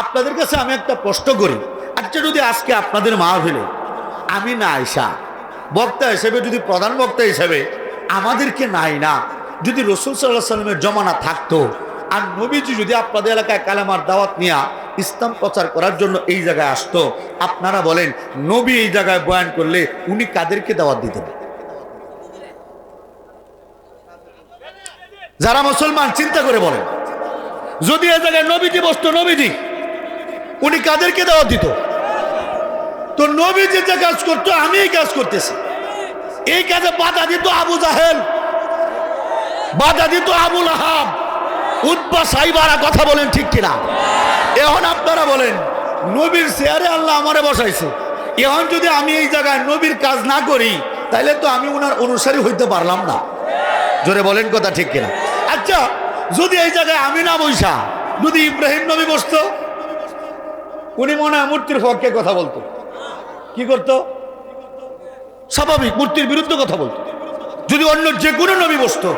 আপনাদের কাছে আমি একটা প্রশ্ন করি, আচ্ছা যদি আজকে আপনাদের মাহফিলে আমি না আইসা বক্তা হিসেবে, যদি প্রধান বক্তা হিসেবে আমাদেরকে নাই না, যদি রাসূল সাল্লাল্লাহু আলাইহি ওয়াসাল্লামের জমানা থাকতো আর নবীজি যদি আপনাদের এলাকায় কালেমার দাওয়াত নিয়ে ইসলাম প্রচার করার জন্য এই জায়গায় আসতো, আপনারা বলেন নবী এই জায়গায় বয়ান করলে উনি কাদেরকে দাওয়াত দিতেন? যারা মুসলমান চিন্তা করে বলেন, যদি এই জায়গায় নবীজি বসতো, নবীজি উনি কাদেরকে দাওয়াত দিত? তো নবীজি যে কাজ করতো আমি এই কাজ করতেছি, এই কাজে বাধা দিত আবু জাহেল, বাধা দিত আবু লাহাব, উতবা সাইবারা। কথা বলেন ঠিক কিনা? এখন আপনারা বলেন নবীর চেয়ারে আল্লাহ আমারে বসাইছে, এখন যদি আমি এই জায়গায় নবীর কাজ না করি তাহলে তো আমি ওনার অনুসারী হইতে পারলাম না। জোরে বলেন কথা ঠিক কিনা? আচ্ছা যদি এই জায়গায় আমি না বসা যদি ইব্রাহিম নবী বসতো, উনি মনে হয় মূর্তির পক্ষে কথা বলতো, কি করতো? স্বাভাবিক মূর্তির বিরুদ্ধে কথা বলতো। যদি অন্য যে কোনো নবী বসতো,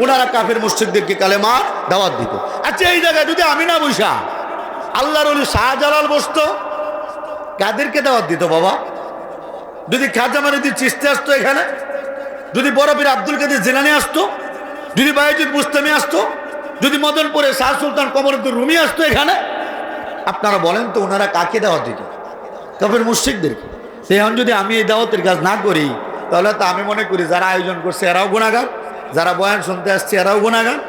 ওনারা কাফের মুশরিকদেরকে কালেমা দাওয়াত দিত। আচ্ছা এই জায়গায় যদি আমি না বসা আল্লাহর ওলি শাহজালাল বসতো, কাদেরকে দাওয়াত দিত বাবা? যদি খাজা মারুতি চিশতি আসতো এখানে, যদি বড় পীর আব্দুল কাদের জিলানী আসতো, যদি বায়েজিদ বুস্তামি আসতো, যদি মদনপুরে শাহ সুলতান কমরুদ্দিন রুমি আসতো এখানে, আপনারা বলেন তো ওনারা কাকে দাওয়াত দিত? কাফের মুশরিকদেরকে। এখন যদি আমি এই দাওয়াতের কাজ না করি তাহলে তো আমি মনে করি যারা আয়োজন করছে এরাও গুনাহগার, যারা বয়ান শুনতে আসছে এরাও গুনাহগার।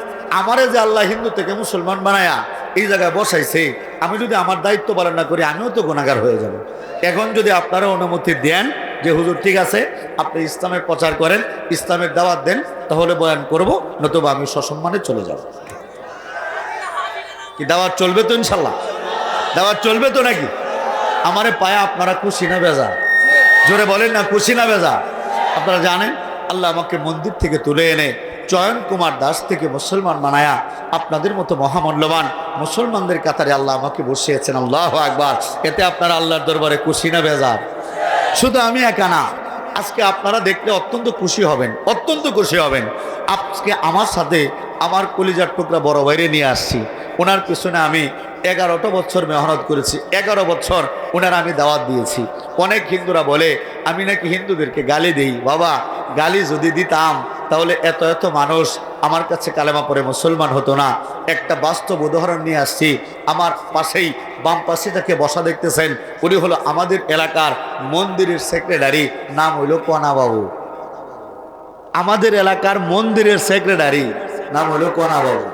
আমারে যে আল্লাহ হিন্দু থেকে মুসলমান বানায়া এই জায়গায় বসাইছে, আমি যদি আমার দায়িত্ব পালন না করি আমিও তো গুনাহগার হয়ে যাব। এখন যদি আপনারা অনুমতি দেন যে হুজুর ঠিক আছে আপনি ইসলামের প্রচার করেন, ইসলামের দাওয়াত দেন, তাহলে বয়ান করব, নতুবা আমি সসম্মানে চলে যাব। কি দাওয়াত চলবে তো? ইনশাল্লাহ দাওয়াত চলবে তো নাকি? আমারে পায়া আপনারা খুশি না বেজা? জোরে বলেন না, খুশি না বেজা? আপনারা জানেন আল্লাহ আমাকে মন্দির থেকে তুলে এনে চয়ন কুমার দাস থেকে মুসলমান বানায়া আপনাদের মতো মহামূল্যবান মুসলমানদের কাতারে আল্লাহ আমাকে বসিয়েছেন। আল্লাহু আকবার। এতে আপনারা আল্লাহর দরবারে খুশি না বেজার? শুধু আমি একা না, আজকে আপনারা দেখলে অত্যন্ত খুশি হবেন, অত্যন্ত খুশি হবেন। আজকে আমার সাথে আমার কলিজার টুকরা বড় ভাইরে নিয়ে আসছি, ওনার পিছনে আমি 11টা বছর মেহনত করেছি, 11 বছর ওনার আমি দাওয়াত দিয়েছি। অনেক হিন্দুরা বলে আমি নাকি হিন্দুদেরকে গালি দিই। বাবা, গালি যদি দিতাম তাহলে এত এত মানুষ আমার কাছে কালেমা পড়ে মুসলমান হতো না। একটা বাস্তব উদাহরণ নিয়ে আসছি। আমার পাশেই বাম পাশে তাকে বসা দেখতেছেন, উনি হলো আমাদের এলাকার মন্দিরের সেক্রেটারি, নাম হইল কোনা বাবু। আমাদের এলাকার মন্দিরের সেক্রেটারি নাম হলো কোনা বাবু।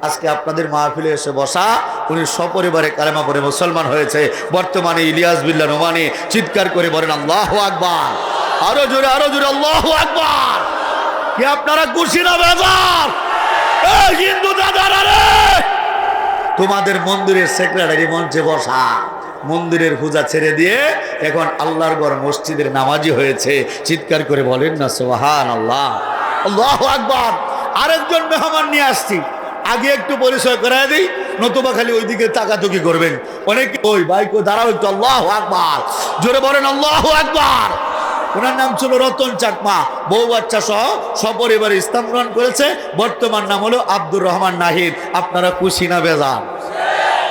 আজকে আপনাদের মাহফিলে এসে বসা, উনি সপরিবারে কালেমা পড়ে মুসলমান হয়েছে। বর্তমানে ইলিয়াস বিল্লাহ নোমানি। চিৎকার করে বলেন আল্লাহু আকবার। আরো জোরে আল্লাহু আকবার। কি আপনারা খুশি না বেজার? এই হিন্দু দাদারা রে, তোমাদের মন্দিরের সেক্রেটারি মঞ্চে বসা, মন্দিরের পূজা ছেড়ে দিয়ে এখন আল্লাহর ঘর মসজিদের নামাজি হয়েছে। চিৎকার করে বলেন না সুবহানাল্লাহ, আল্লাহু আকবার। আরেকজন মেহমান নিয়ে আসছি, আগে একটু পরিচয় করায় দিই, নতুবা খালি ওইদিকে তাকাতুকি করবেন। অনেক ওই বাইকো দাঁড়াও একটু, আল্লাহু আকবার। জোরে বলেন আল্লাহু আকবার। ওনার নাম ছিল রতন চাকমা, বউ বাচ্চা সহ সপরিবারে ইসলাম গ্রহণ করেছে। বর্তমান নাম হলো আব্দুর রহমান নাহিদ। আপনারা খুশি না বেজার?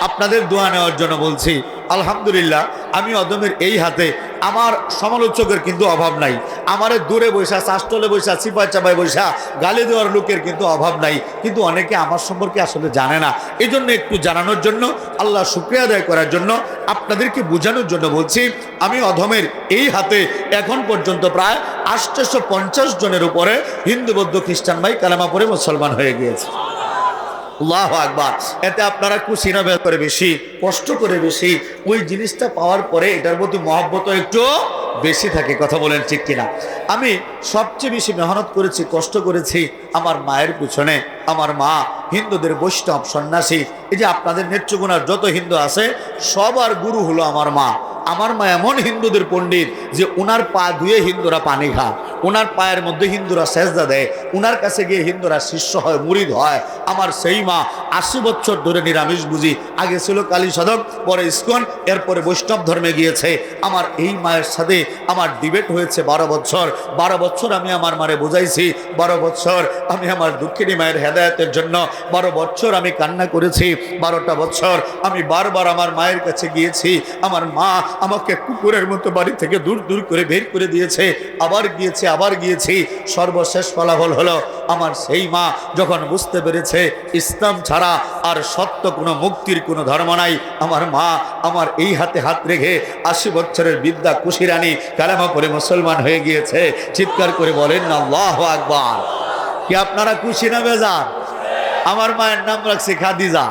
আপনাদের দোয়া নেওয়ার জন্য বলছি আলহামদুলিল্লাহ। আমি অদমের এই হাতে আমার সমালোচকের কিন্তু অভাব নাই। আমারে দূরে বৈশা, চাষটলে বৈশা, চিপায় চাপায় বৈশা গালি দেওয়ার লোকের কিন্তু অভাব নাই। কিন্তু অনেকে আমার সম্পর্কে আসলে জানে না। এই জন্য একটু জানানোর জন্য, আল্লাহ শুকরিয়া আদায় করার জন্য, আপনাদেরকে বোঝানোর জন্য বলছি, আমি অধমের এই হাতে এখন পর্যন্ত প্রায় 850 জনের উপরে হিন্দু বৌদ্ধ খ্রিস্টান ভাই কালেমা পড়ে মুসলমান হয়ে গিয়েছে। আল্লাহু আকবার। এতে আপনারা খুশি না করে বেশি, কষ্ট করে বেশি, ওই জিনিসটা পাওয়ার পরে এটার প্রতি মহব্বত একটু বেশি থাকে। কথা বলেন ঠিক কিনা? আমি সবচেয়ে বেশি মেহনত করেছি, কষ্ট করেছি আমার মায়ের পিছনে। আমার মা হিন্দুদের বৈষ্ণব সন্ন্যাসী। এই যে আপনাদের নেত্রকোনার যত হিন্দু আছে সবার গুরু হলো আমার মা। আমার মা এমন হিন্দুদের পণ্ডিত যে ওনার পা ধুয়ে হিন্দুরা পানি খা, ওনার পায়ের মধ্যে হিন্দুরা সেজদা দেয়, ওনার কাছে গিয়ে হিন্দুরা শিষ্য হয়, মুরিদ হয়। আমার সেই মা 80 বছর ধরে নিরামিষ বুঝি, আগে ছিল কালী সাধক, পরে ইস্কন, এরপরে বৈষ্ণব ধর্মে গিয়েছে। আমার এই মায়ের সাথে আমার ডিবেট হয়েছে 12 বছর। 12 বছর আমি আমার মারে বুঝাইছি, 12 বছর আমি আমার দুঃখিনী মায়ের হেদায়েতের জন্য 12 বছর আমি কান্না করেছি। 12টা বছর আমি বারবার আমার মায়ের কাছে গিয়েছি। আমার মা আমাকে কুকুরের মতো বাড়ি থেকে দূর দূর করে বের করে দিয়েছে, আবার গিয়েছি। সর্বশেষ ফলাফল হলো আমার সেই মা যখন বুঝতে পেরেছে ইসলাম ছাড়া আর সত্য কোনো মুক্তির কোনো ধর্ম নাই, আমার মা আমার এই হাতে হাত রেখে 80 বছরের বিদ্যা কুশিরানি কালেমা পড়ে মুসলমান হয়ে গিয়েছে। চিৎকার করে বলেন না আল্লাহু আকবার। কি আপনারা খুশি না বেজার? আমার মায়ের নাম রাখছি খাদিজা।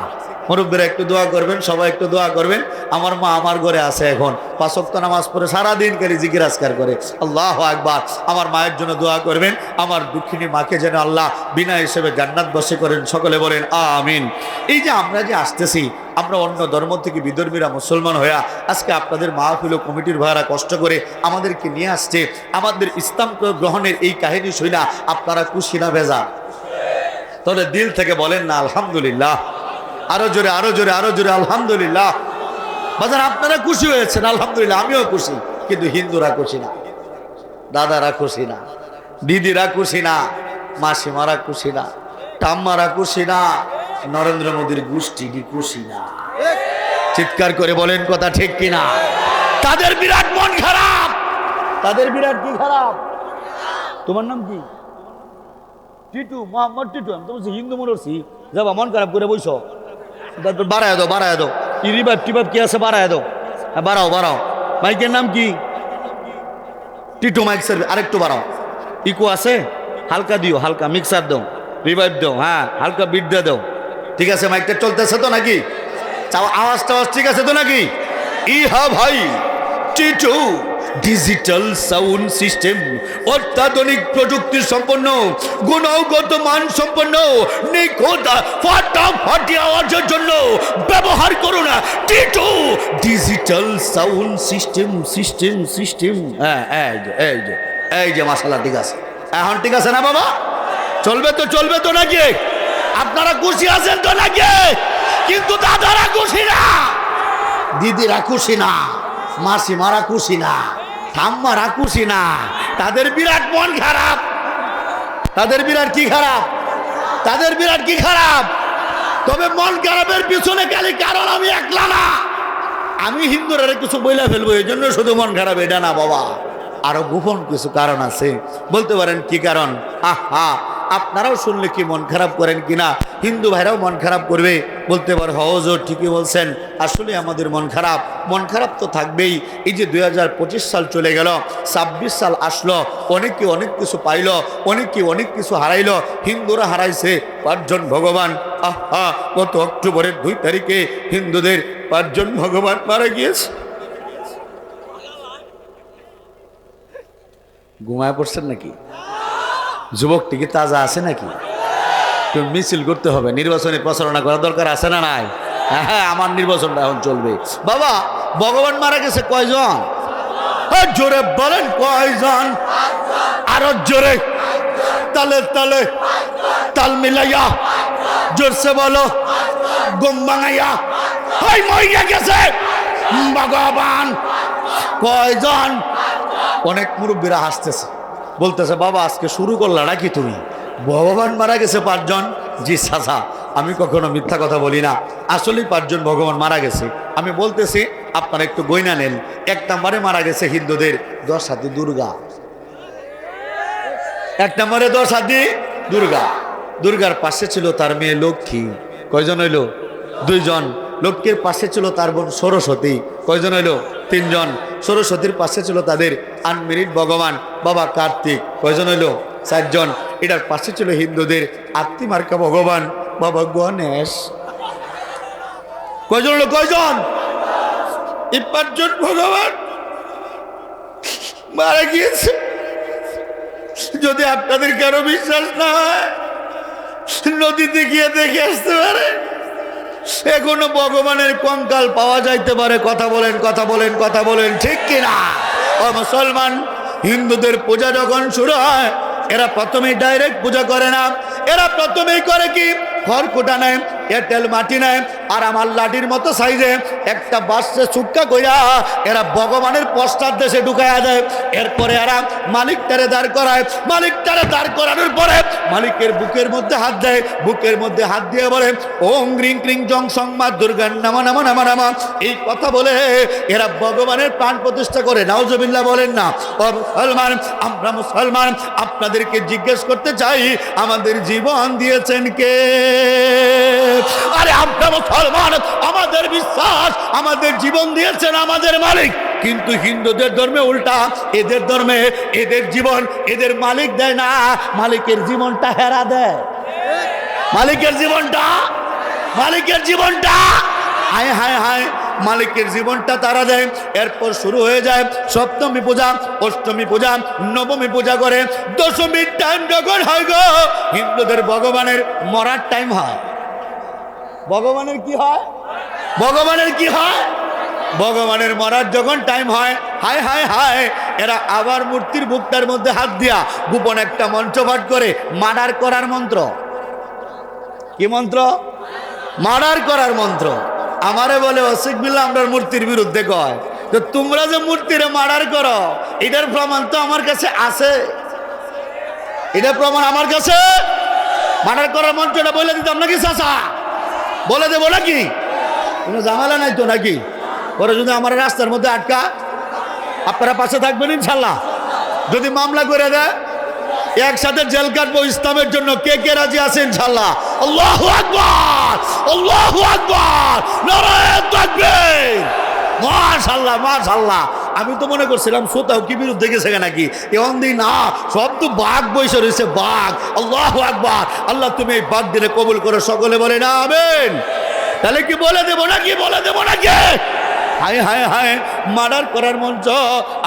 মুরব্বীরা একটু দোয়া করবেন, সবাই একটু দোয়া করবেন। আমার মা আমার ঘরে আছে এখন, 5 ওয়াক্ত নামাজ পড়ে সারাদিন করে জিকির আজকার করে। আল্লাহু আকবার। আমার মায়ের জন্য দোয়া করবেন, আমার দুঃখিনী মাকে যেন আল্লাহ বিনা হিসেবে জান্নাত বসে করেন। সকলে বলেন আমিন। এই যে আমরা যে আসতেছি, আমরা অন্য ধর্ম থেকে বিধর্মীরা মুসলমান হয়ে আজকে আপনাদের মাহফিল ও কমিটির ভাইরা কষ্ট করে আমাদেরকে নিয়ে আসছে, আমাদের ইসলাম গ্রহণের এই কাহিনী শুনে আপনারা খুশি না বেজার? তাহলে দিল থেকে বলেন না আলহামদুলিল্লাহ। আরো জোরে আলহামদুলিল্লাহ। বাজার আপনারা খুশি হয়েছেন, আলহামদুলিল্লাহ, আমিও খুশি। কিন্তু হিন্দুরা খুশি না, দাদারা খুশি না, দিদিরা খুশি না, মাসিমারা খুশি না, ঠাম্মারা খুশি না, নরেন্দ্র মোদীর গোষ্ঠী খুশি না। চিৎকার করে বলেন কথা ঠিক কিনা? তাদের বিরাট মন খারাপ, তাদের বিরাট কি খারাপ? তোমার নাম কি? টিটু, মোহাম্মদ টিটু। আমি তোমার হিন্দু মনে করছি, যাবা মন খারাপ করে বইস। বাড়ায় দাও কি রিবাব টিবাব কি আছে, বাড়ায় দাও। হ্যাঁ বাড়াও। মাইকের নাম কি? টিটু মাইক স্যার, আরেকটু বাড়াও। ইকো আছে, হালকা দিও, হালকা মিক্সার দাও, রিভাইভ দাও, হ্যাঁ হালকা বিট দিয়ে দাও। ঠিক আছে, মাইকটা চলতেছে তো নাকি? আওয়াজ ঠিক আছে তো নাকি? ইহা ভাই টিটু ডিজিটাল সাউন্ড সিস্টেম, অত্যাধুনিক প্রযুক্তি সম্পন্ন, গুণগত মান সম্পন্ন, নিখুঁত ফাটাফাটি আওয়াজের জন্য ব্যবহার করো না টিটু ডিজিটাল সাউন্ড সিস্টেম। হ্যাঁ এই যে মাশাআল্লাহ, ঠিক আছে, এখন ঠিক আছে না বাবা? চলবে তো নাকি? আপনারা খুশি আছেন তো নাকি? কিন্তু দাদারা খুশি না, দিদিরা খুশি না, মাসিমারা খুশি না, ঠাম্মারা খুশি না। তাদের বিরাট মন খারাপ। তাদের বিরাট কি খারাপ? তবে মন খারাপের পিছনে খালি কারণ আমি একলা না, আমি হিন্দুরা কিছু বইলা ফেলবো এই জন্য শুধু মন খারাপ এটা না বাবা, আরো গোপন কিছু কারণ আছে। বলতে পারেন কি কারণ? আপনারাও শুনলে কি মন খারাপ করেন কিনা? হিন্দু ভাইরাও মন খারাপ করবে। বলতে পারে হজর ঠিকই বলছেন, আসলে আমাদের মন খারাপ তো থাকবেই। এই যে 2025 সাল চলে গেল, 26 সাল আসলো, অনেকে অনেক কিছু পাইল, অনেকে অনেক কিছু হারাইল। হিন্দুরা হারাইছে 5 জন ভগবান। গত অক্টোবরের 2 তারিখে হিন্দুদের 5 জন ভগবান মারা গিয়েছে। ঘুমায় পড়ছেন নাকি? যুবকটি কি তাজা আছে নাকি? তো মিছিল করতে হবে, নির্বাচনী প্রচারণা করা দরকার আছে না নাই? হ্যাঁ, আমার নির্বাচনটা এখন চলবে। বাবা ভগবান মারা গেছে কয়জন? জোরে বলেন কয়জন? আরো জোরে, তালে তাল মিলাইয়া জোরসে বলো, গম ভাঙাইয়া মইয়া গেছে ভগবান কয়জন? অনেক মুরব্বীরা হাসতেছে, বলতেছে বাবা আজকে শুরু করলা নাকি তুমি? ভগবান মারা গেছে 5 জন। জি চাচা, আমি কখনো মিথ্যা কথা বলি না, আসলেই 5 জন ভগবান মারা গেছে। আমি বলতেছি আপনারা একটু গয়না নেন। 1 নম্বরে মারা গেছে হিন্দুদের 10 হাতি দুর্গা। 1 নম্বরে 10 হাতি দুর্গা। দুর্গার পাশে ছিল তার মেয়ে লক্ষ্মী। কয়জন হইল? 2 জন। লক্ষ্মীর পাশে ছিল তার বোন সরস্বতী। কয়জন হইল? 3 জন। সরস্বতীর পাশে ছিল তাদের আনমেরিড ভগবান বাবা কার্তিক। কয়জন হইল? 4 জন। এটার পাশে ছিল হিন্দুদের আত্মিমার্কা ভগবান বাবা গণেশ। কয়জন হলো? কয়জন? 5 জন ভগবান মারা গিয়েছে। যদি আপনাদের কারো বিশ্বাস না হয় নদীতে গিয়ে দেখে আসতে পারে, এখনো ভগবানের কঙ্কাল পাওয়া যাইতে পারে। কথা বলেন ঠিক কিনা? ও মুসলমান, হিন্দুদের পূজা যখন শুরু হয় এরা প্রথমেই ডাইরেক্ট পূজা করে না, এরা প্রথমেই করে কি খড়কুটা নেয়, এঁটেল মাটি নেয়, আর আমার লাঠির মতো সাইজে একটা বাঁশে চুক্কা কইরা এরা ভগবানের পশ্চাৎ দেশে ঢুকাইয়া দেয়। এরপরে এরা মালিকটারে দাঁড় করায়, মালিকটারে দাঁড় করানোর পরে মালিকের বুকের মধ্যে হাত দেয়, বুকের মধ্যে হাত দিয়ে বলে ওং গ্রিং ক্রিং জং সংবাদ দুর্গার নামা নামা নামা নামা, এই কথা বলে এরা ভগবানের প্রাণ প্রতিষ্ঠা করে। নাউজুবিল্লাহ বলেন না। ও মুসলমান, আমরা মুসলমান, আপনাদেরকে জিজ্ঞেস করতে চাই আমাদের জীবন দিয়েছেন কে? আরে আমরা মুসলমান, আমাদের বিশ্বাস আমাদের জীবন দিয়েছেন আমাদের মালিক। কিন্তু হিন্দুদের ধর্মে উল্টা, এদের ধর্মে এদের জীবন এদের মালিক দেয় না, মালিকের জীবনটা হেরা দেয়। মালিকের জীবনটা হায় হায় হায়, মালিকের জীবনটা তারা দেয়। এরপর শুরু হয়ে যায় সপ্তমী পূজা, অষ্টমী পূজা, নবমী পূজা করে। দশমীর টাইম যখন হয় গো, হিন্দুদের ভগবানের মরার টাইম হয়। ভগবানের কি হয়? ভগবানের কি হয়? ভগবানের মরার যখন টাইম হয়, হায় হায় হায়, এরা আবার মূর্তির বুকটার মধ্যে হাত দিয়া গোপন একটা মন্ত্র পাঠ করে, মার্ডার করার মন্ত্র। কি মন্ত্র? মার্ডার করার মন্ত্র। আমারে বলে অসিক বিল্লাহ আমরা মূর্তির বিরুদ্ধে কয়, তো তোমরা যে মূর্তিরে মার্ডার করো এটার প্রমাণ তো আমার কাছে আছে, এটার প্রমাণ আমার কাছে। মার্ডার করার মন্ত্রটা বলে দিতাম নাকি চাচা? বলে দেবো নাকি? কোনো ঝামেলা নাই তো নাকি? ওরা যদি আমার রাস্তার মধ্যে আটকা, আপনারা পাশে থাকবেন ইনশাল্লাহ? যদি মামলা করে দেয় একসাথে জেল কাটবো ইসলামের জন্য। কে কে রাজি আছে ইনশাল্লাহ? আল্লাহু আকবার, আল্লাহু আকবার, নারায়ে তাকবীর, মাশাআল্লাহ মাশাআল্লাহ। আমি তো মনে করছিলাম শ্রোতাও কি বিরুদ্ধে গেছে নাকি, এমন দিই না, সব তো বাঘ বসে রয়েছে, বাঘ। আল্লাহু আকবার। আল্লাহ তুমি এই বাঘ দিলে কবুল করে, সকলে বলে না আমিন। তাহলে কি বলে দেবো নাকি? বলে দেবো নাকি? হায় হায় হায়, মার্ডার করার মঞ্চ।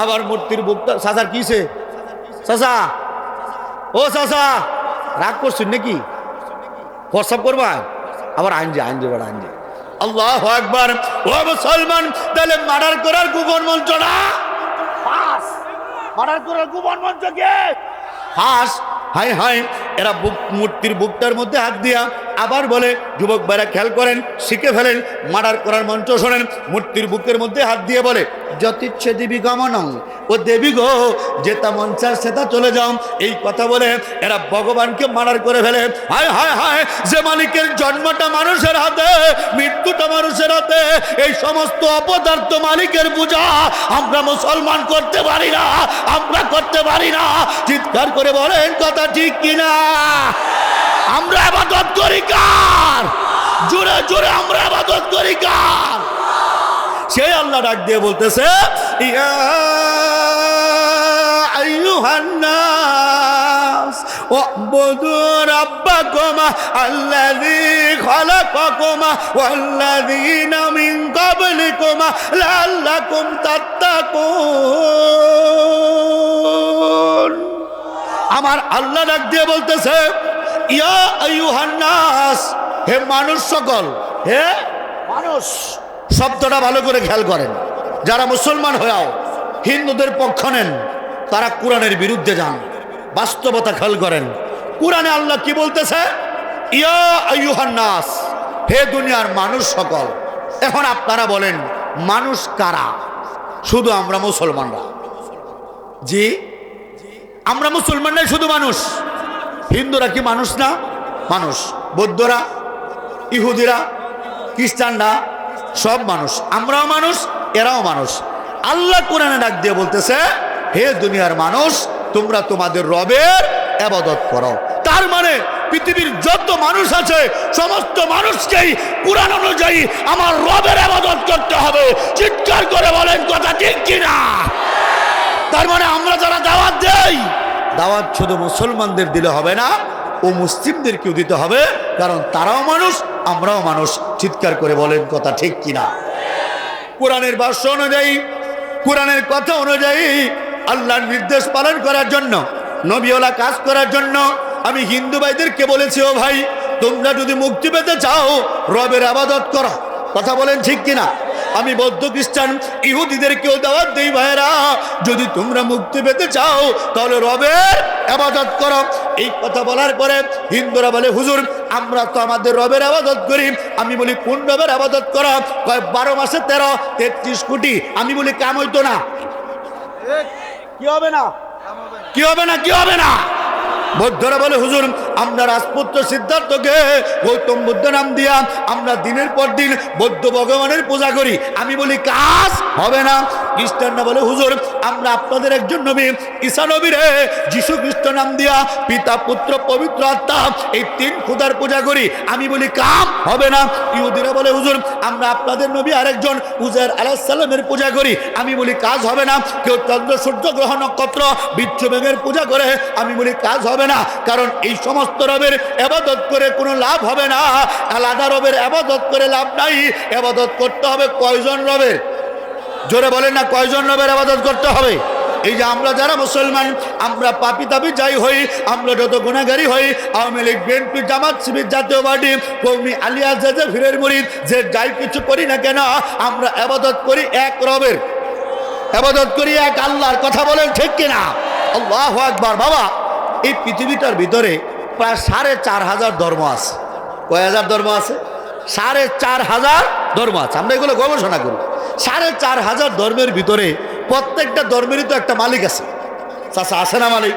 আবার মূর্তির বুকটা চাচার কিসে? চাচা, ও চাচা, রাগ করছেন নাকি? প্রস্তাব করবা? আবার আইনজে বেড়া আইনজে। আল্লাহু আকবার। ও মুসলমান, তাহলে মার্ডার করার গোপন মঞ্চ না, মার্ডার করার গোপন মঞ্চ কে? হাস। হায় হায়, এরা মূর্তির বুকটার মধ্যে হাত দিয়া আবার বলে, যুবক ভাইরা খেয়াল করেন, শিখে ফেলেন, মার্ডার করার মঞ্চ শোনেন। মূর্তির বুকের মধ্যে হাত দিয়ে বলে যতিচ্ছে দেবী গমনং, ও দেবী গো যেটা মন চায় সেটা চলে যাও। এই কথা বলে এরা ভগবানকে মার্ডার করে ফেলে। হায় হায় হায়, যে মালিকের জন্মটা মানুষের হাতে, মৃত্যুটা মানুষের হাতে, এই সমস্ত অপদার্থ মালিকের পূজা আমরা মুসলমান করতে পারি না, আমরা করতে পারি না। চিৎকার করে বলেন কথা ঠিক কিনা? আমরা ইবাদত করি কার? জোরে জোরে আমরা ইবাদত করি কার? সেই আল্লাহ ডাক দিয়ে বলতেছে, ইয়া আইয়ুহান নাস উবুদু রাব্বাকুম আল্লাযী খালাকাকুম ওয়াল্লাযীনা মিন ক্বাবলিকুম লাআল্লাকুম তাত্তাকুন। আমার আল্লাহ ডাক দিয়ে বলতেছে, ইয়া আইয়ুহান নাস, হে মানুষ সকল, হে মানুষ। শব্দটা ভালো করে খেয়াল করেন। যারা মুসলমান হয়েও হিন্দুদের পক্ষ নেন তারা কোরআনের বিরুদ্ধে যান। বাস্তবতা খেয়াল করেন। কোরআনে আল্লাহ কি বলতেছে? ইয়া আইয়ুহান নাস, হে দুনিয়ার মানুষ সকল। এখন আপনারা বলেন মানুষ কারা? শুধু আমরা মুসলমানরা। জি, আমরা মুসলমানরাই শুধু মানুষ। হিন্দুরা কি মানুষ না? মানুষ। বৌদ্ধরা, ইহুদিরা, খ্রিস্টানরা সব মানুষ। আমরাও মানুষ, এরাও মানুষ। আল্লাহ কোরআনে ডাক দিয়ে বলতেছে, হে দুনিয়ার মানুষ, তোমরা তোমাদের রবের ইবাদত করো। তার মানে পৃথিবীর যত মানুষ আছে সমস্ত মানুষকেই কোরআন অনুযায়ী আমার রবের ইবাদত করতে হবে। চিৎকার করে বলেন কথা ঠিক কিনা? তার মানে আমরা যারা দাওয়াত দেই, দাওয়াত শুধু মুসলমানদের দিলে হবে না, ও মুসলিমদেরকেও দিতে হবে, কারণ তারাও মানুষ, আমরাও মানুষ। চিৎকার করে বলেন কথা ঠিক কিনা? কোরআনের ভাষ্য অনুযায়ী, কোরআনের কথা অনুযায়ী আল্লাহর নির্দেশ পালন করার জন্য, নবীওয়ালা কাজ করার জন্য আমি হিন্দু ভাইদেরকে বলেছি, ও ভাই, তোমরা যদি মুক্তি পেতে চাও রবের ইবাদত করো। কথা বলেন ঠিক কিনা? আমি বৌদ্ধ খ্রিস্টান ইহুদিদেরকেও দাওয়াত দেই ভাইরা, যদি তোমরা মুক্তি পেতে চাও তাহলে রবের ইবাদত করো। এই কথা বলার পরে হিন্দুরা বলে হুজুর আমরা তো আমাদের রবের ইবাদত করি। আমি বলি কোন রবের ইবাদত করো? কয় 12 মাসে 13 33 কোটি। আমি বলি কাম হইতো না? কি হবে না? কি হবে না? কি হবে না? বৌদ্ধরা বলে হুজুর আমরা রাজপুত্র সিদ্ধার্থকে গৌতম বুদ্ধ নাম দিয়া আমরা দিনের পর দিন বৌদ্ধ ভগবানের পূজা করি। আমি বলি কাজ হবে না। খ্রিস্টানরা বলে হুজুর আমরা আপনাদের একজন নবী ঈসা নবীরে যিশু খ্রিস্ট নাম দিয়া পিতা পুত্র পবিত্র আত্মা এই 3 খোদার পূজা করি। আমি বলি কাম হবে না। ইহুদিরা বলে হুজুর আমরা আপনাদের নবী আরেকজন উজাইর আলাইহিস সালামের পূজা করি। আমি বলি কাজ হবে না। কেউ চন্দ্র সূর্য গ্রহ নক্ষত্র বিচ্ছু মেঘের পূজা করে। আমি বলি কাজ হবে না, কারণ এই সমস্ত রবের ইবাদত করে কোনো লাভ হবে না। আলাদা রবের ইবাদত করে লাভ নাই। ইবাদত করতে হবে কয়জন রবের? জোরে বলেন না, কয়জন রবের ইবাদত করতে হবে? এই যে আমরা যারা মুসলমান আমরা পাপী তাপী যাই হই, আমরা যত গুনাহগারী হই, আওয়ামী লীগ বিএনপি জামাত শিবির জাতীয় পার্টি কওমি আলিয়া যে ফিরের মুরিদ যে যাই কিছু করি না কেন আমরা ইবাদত করি এক রবের, ইবাদত করি এক আল্লাহর। কথা বলেন ঠিক কিনা? আল্লাহু আকবার। বাবা এই পৃথিবীটার ভিতরে প্রায় 4500 ধর্ম আছে। কয় হাজার ধর্ম আছে? 4500 ধর্ম আছে। আমরা এগুলো গবেষণা করি। 4500 ধর্মের ভিতরে প্রত্যেকটা ধর্মেরই তো একটা মালিক আছে। চাচা আছে না মালিক?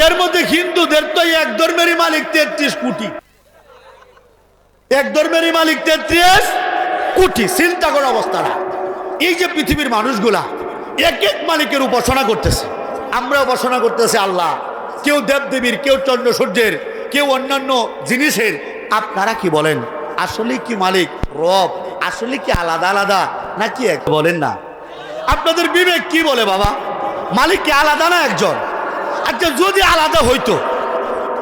এর মধ্যে হিন্দুদের তো এক ধর্মেরই মালিক 33 কোটি। এক ধর্মেরই মালিক 33 কোটি। চিন্তা করার অবস্থাটা। এই যে পৃথিবীর মানুষগুলা এক এক মালিকের উপাসনা করতেছে, আমরা উপাসনা করতেছি আল্লাহ, কেউ দেবদেবীর, কেউ চন্দ্র সূর্যের, কেউ অন্যান্য জিনিসের। আপনারা কি বলেন আসলে কি মালিক রব আসলে কি আলাদা আলাদা নাকি এক? বলেন না, আপনাদের বিবেক কি বলে বাবা? মালিক কি আলাদা না একজন? আচ্ছা যদি আলাদা হইতো,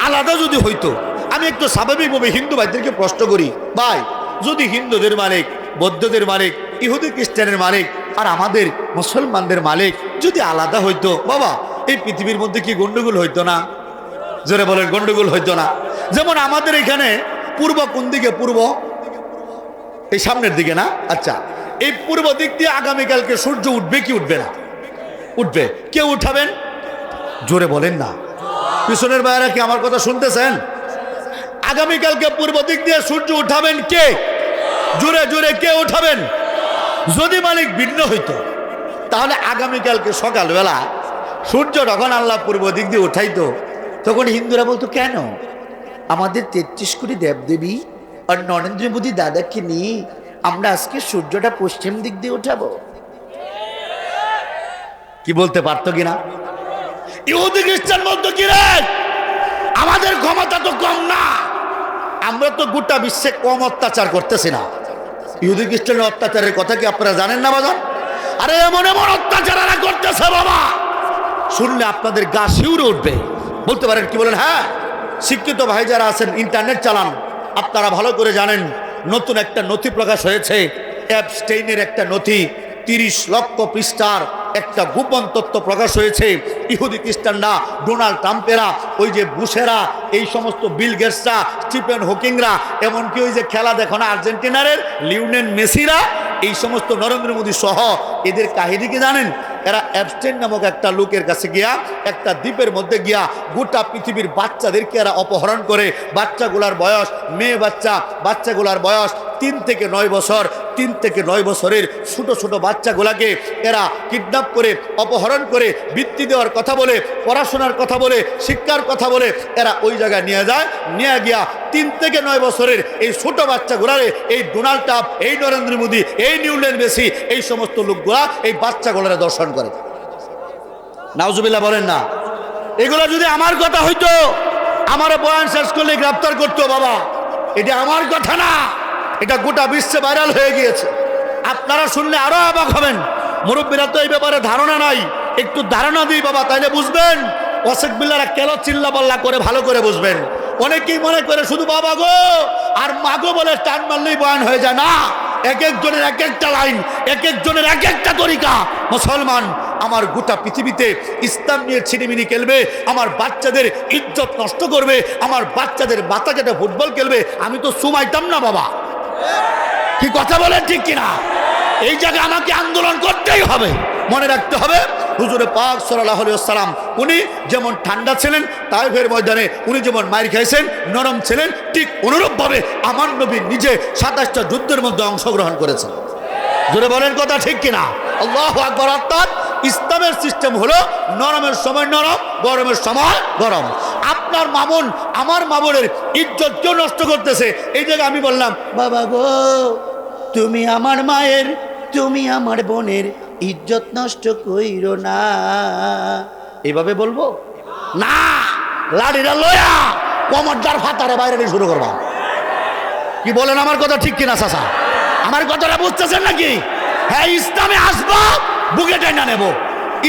আলাদা যদি হইতো, আমি একটু স্বাভাবিকভাবে হিন্দু ভাইদেরকে প্রশ্ন করি, ভাই যদি হিন্দুদের মালিক, বৌদ্ধদের মালিক, ইহুদি খ্রিস্টানের মালিক আর আমাদের মুসলমানদের মালিক যদি আলাদা হইতো, বাবা এই পৃথিবীর মধ্যে কি গন্ডগোল হইতো না? জোরে বলেন, গন্ডগোল হইতো না? যেমন আমাদের এখানে পূর্ব কোন দিকে? পূর্ব এই সামনের দিকে না? আচ্ছা এই পূর্ব দিক দিয়ে আগামীকালকে সূর্য উঠবে কি উঠবে না? উঠবে। কে উঠাবেন? জোরে বলেন না। পিছনের ভাইয়েরা কি আমার কথা শুনতেছেন? আগামীকালকে পূর্ব দিক দিয়ে সূর্য উঠাবেন কে? জোরে জোরে কে উঠাবেন? যদি মালিক ভিন্ন হইতো তাহলে আগামীকালকে সকালবেলা সূর্য যখন আল্লাহ পূর্ব দিক দিয়ে উঠাইতো তখন হিন্দুরা বলতো কেন আমাদের 33 কোটি দেবদেবী আর নরেন্দ্র মোদী দাদাকে নিয়ে আমরা আজকে সূর্যটা পশ্চিম দিক দিয়ে উঠাবো? কি বলতে পারতো কিনা? ইহুদি খ্রিস্টান বলতো কি রে আমাদের ক্ষমতা তো কম না, আমরা তো গোটা বিশ্বে কম অত্যাচার করতেছি না। ইহুদি খ্রিস্টানের অত্যাচারের কথা কি আপনারা জানেন না বাজান? আরে এমন এমন অত্যাচার এরা করতেছে বাবা, শুনলে আপনাদের গা শিউরে উঠবে। বলতে পারেন কি বলেন? হ্যাঁ, শিক্ষিত ভাই যারা আছেন ইন্টারনেট চালান, আপনারা ভালো করে জানেন নতুন একটা নথি প্রকাশ হয়েছে, অ্যাপস্টেইনের একটা নথি, 30 লক্ষ পৃষ্ঠার একটা গোপন তথ্য প্রকাশ হয়েছে। ইহুদি খ্রিস্টানরা, ডোনাল্ড ট্রাম্পেরা, ওই যে বুশেরা, এই সমস্ত বিল গেটসরা, স্টিফেন হকিংরা, এমনকি ওই যে খেলা দেখো না আর্জেন্টিনারের লিওনেল মেসিরা, এই সমস্ত নরেন্দ্র মোদী সহ এদের কাহিনী কি জানেন? এরা অ্যাপস্টেইন নামক একটা লোকের কাছে গিয়া একটা দ্বীপের মধ্যে গিয়া গোটা পৃথিবীর বাচ্চাদেরকে এরা অপহরণ করে। বাচ্চাগুলার বয়স, মেয়ে বাচ্চাগুলার বয়স 3 থেকে 9 বছর। 3 থেকে 9 বছরের ছোট ছোট বাচ্চাগুলাকে এরা কিডন্যাপ করে, অপহরণ করে, বৃত্তি দেওয়ার কথা বলে, পড়াশোনার কথা বলে, শিক্ষার কথা বলে এরা ওই জায়গায় নিয়ে যায়। নিয়ে গিয়া 3 থেকে 9 বছরের এই ছোট বাচ্চাগুলারে এই ডোনাল্ড ট্রাম্প, এই নরেন্দ্র মোদী, এই লিওনেল মেসি, এই সমস্ত লোকগুলা এই বাচ্চাগুলারে দর্শন করে। নাউজুবিল্লাহ বলেন না? এগুলো যদি আমার কথা হইতো আমার বয়ান শেষ করলে গ্রেফতার করতো বাবা। এটা আমার কথা না, এটা গোটা বিশ্বে ভাইরাল হয়ে গিয়েছে। আপনারা শুনলে আরো অবাক হবেন। মুরব্বীরা তো এই ব্যাপারে ধারণা নাই, একটু ধারণা দিই বাবা, তাইলে বুঝবেন। অশেখ বিল্লারা কেন চিল্লা পাল্লা করে ভালো করে বুঝবেন। অনেকেই মনে করে শুধু বাবা গো আর মাগো বলে টান মারলেই বয়ান হয়ে যায় না। এক একজনের এক একটা লাইন, এক একজনের এক একটা তরিকা। মুসলমান আমার গোটা পৃথিবীতে ইসলাম নিয়ে ছিনিমিনি খেলবে, আমার বাচ্চাদের ইজ্জত নষ্ট করবে, আমার বাচ্চাদের মাথা কেটে ফুটবল খেলবে, আমি তো সুমাইতাম না বাবা। কি কথা বলেন ঠিক কিনা? এই জায়গায় আমাকে আন্দোলন করতেই হবে। মনে রাখতে হবে হুজুরে পাক সাল্লাল্লাহু আলাইহি ওয়াসাল্লাম উনি যেমন ঠান্ডা ছিলেন তায়েফের ময়দানে, উনি যেমন মার খাইছেন নরম ছিলেন, ঠিক অনুরূপভাবে আমার নবী নিজে 27টা যুদ্ধের মধ্যে অংশগ্রহণ করেছেন। জোরে বলেন কথা ঠিক কিনা? আল্লাহু আকবার। অর্থাৎ ইসলামের সিস্টেম হলো নরমের সময় নরম, গরমের সময় গরম। আপনার মামুন আমার মামুনের ইজ্জত কেউ নষ্ট করতেছে, এই জায়গায় আমি বললাম বাবা গো তুমি আমার মায়ের, তুমি আমার বোনের ইজ্জত নষ্ট কইরো না, এইভাবে বলবো না, লাঠিটা লয়া কমরদার ফাতারে বাইরে নিয়ে শুরু করবা। কি বলেন আমার কথা ঠিক কিনা চাচা? আমার কথাটা বুঝতেছেন নাকি? হ্যাঁ, ইসলামে আসবা বুকে টেনে নেব,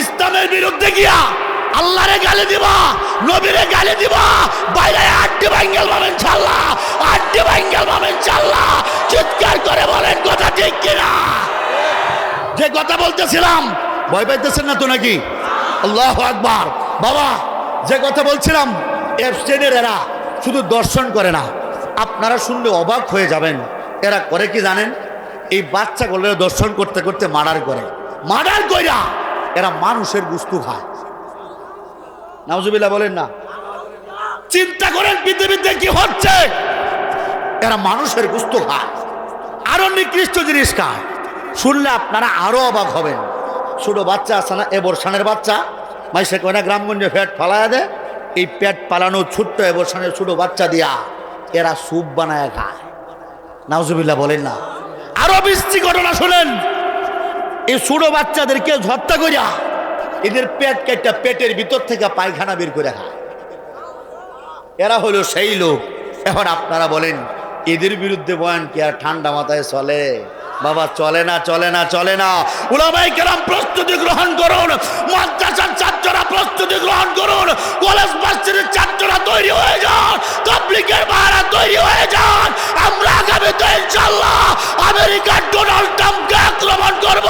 ইসলামের বিরুদ্ধে গিয়া আল্লাহরে গালি দিবা, নবীরে গালি দিবা, বাইরে আড্ডি ভাঙ্গেল পাবেন ইনশাআল্লাহ, আড্ডি ভাঙ্গেল পাবেন ইনশাআল্লাহ। চিৎকার করে বলেন কথা ঠিক কিনা? যে কথা বলতেছিলাম ভয় পাইতেছেন না তো নাকি? আল্লাহু আকবার। বাবা যে কথা বলছিলাম, এফসেনের এরা শুধু দর্শন করে না, আপনারা শুনলে অবাক হয়ে যাবেন। এরা করে কি জানেন? এই বাচ্চাগুলো দর্শন করতে করতে মার্ডার করে, মার্ডার কইরা এরা মানুষের গুস্তু খায়। নাউজুবিল্লাহ বলেন না? চিন্তা করেন পৃথিবীতে কি হচ্ছে। এরা মানুষের গুস্তু খায়, আরো নিকৃষ্ট জিনিস খায়। শুনলে আপনারা আরো অবাক হবেন। ছোট বাচ্চা আছে না, এবরসানের বাচ্চা, মাইসে কয় না গ্রামগঞ্জে পেট ফালায়া দেয়, এই পেট পালানো ছোট্ট এবরসানের ছোট বাচ্চা দিয়া এরা স্যুপ বানায় খায়। নাউজুবিল্লাহ বলেন না? আরো বিশ্রী ঘটনা শুনেন, এই ছোট বাচ্চাদেরকে হত্যা করিয়া এদের পেট কেটে পেটের ভিতর থেকে পায়খানা বের করে খায়। এরা হলো সেই লোক। এখন আপনারা বলেন এদের বিরুদ্ধে বয়ান কি আর ঠান্ডা মাথায় চলে? বাবা চলে না, চলে না, চলে না। উলামায়ে কেরাম প্রস্তুতি গ্রহণ করুন, মাদ্রাসার ছাত্ররা প্রস্তুতি গ্রহণ করুন, কলেজ ভার্সিটির ছাত্ররা তৈরি হয়ে যান, তাবলীগের ভাইরা তৈরি হয়ে যান। আমরা আগামীতে ইনশাআল্লাহ আমেরিকার ডোনাল্ড ট্রাম্পকে আক্রমণ করব,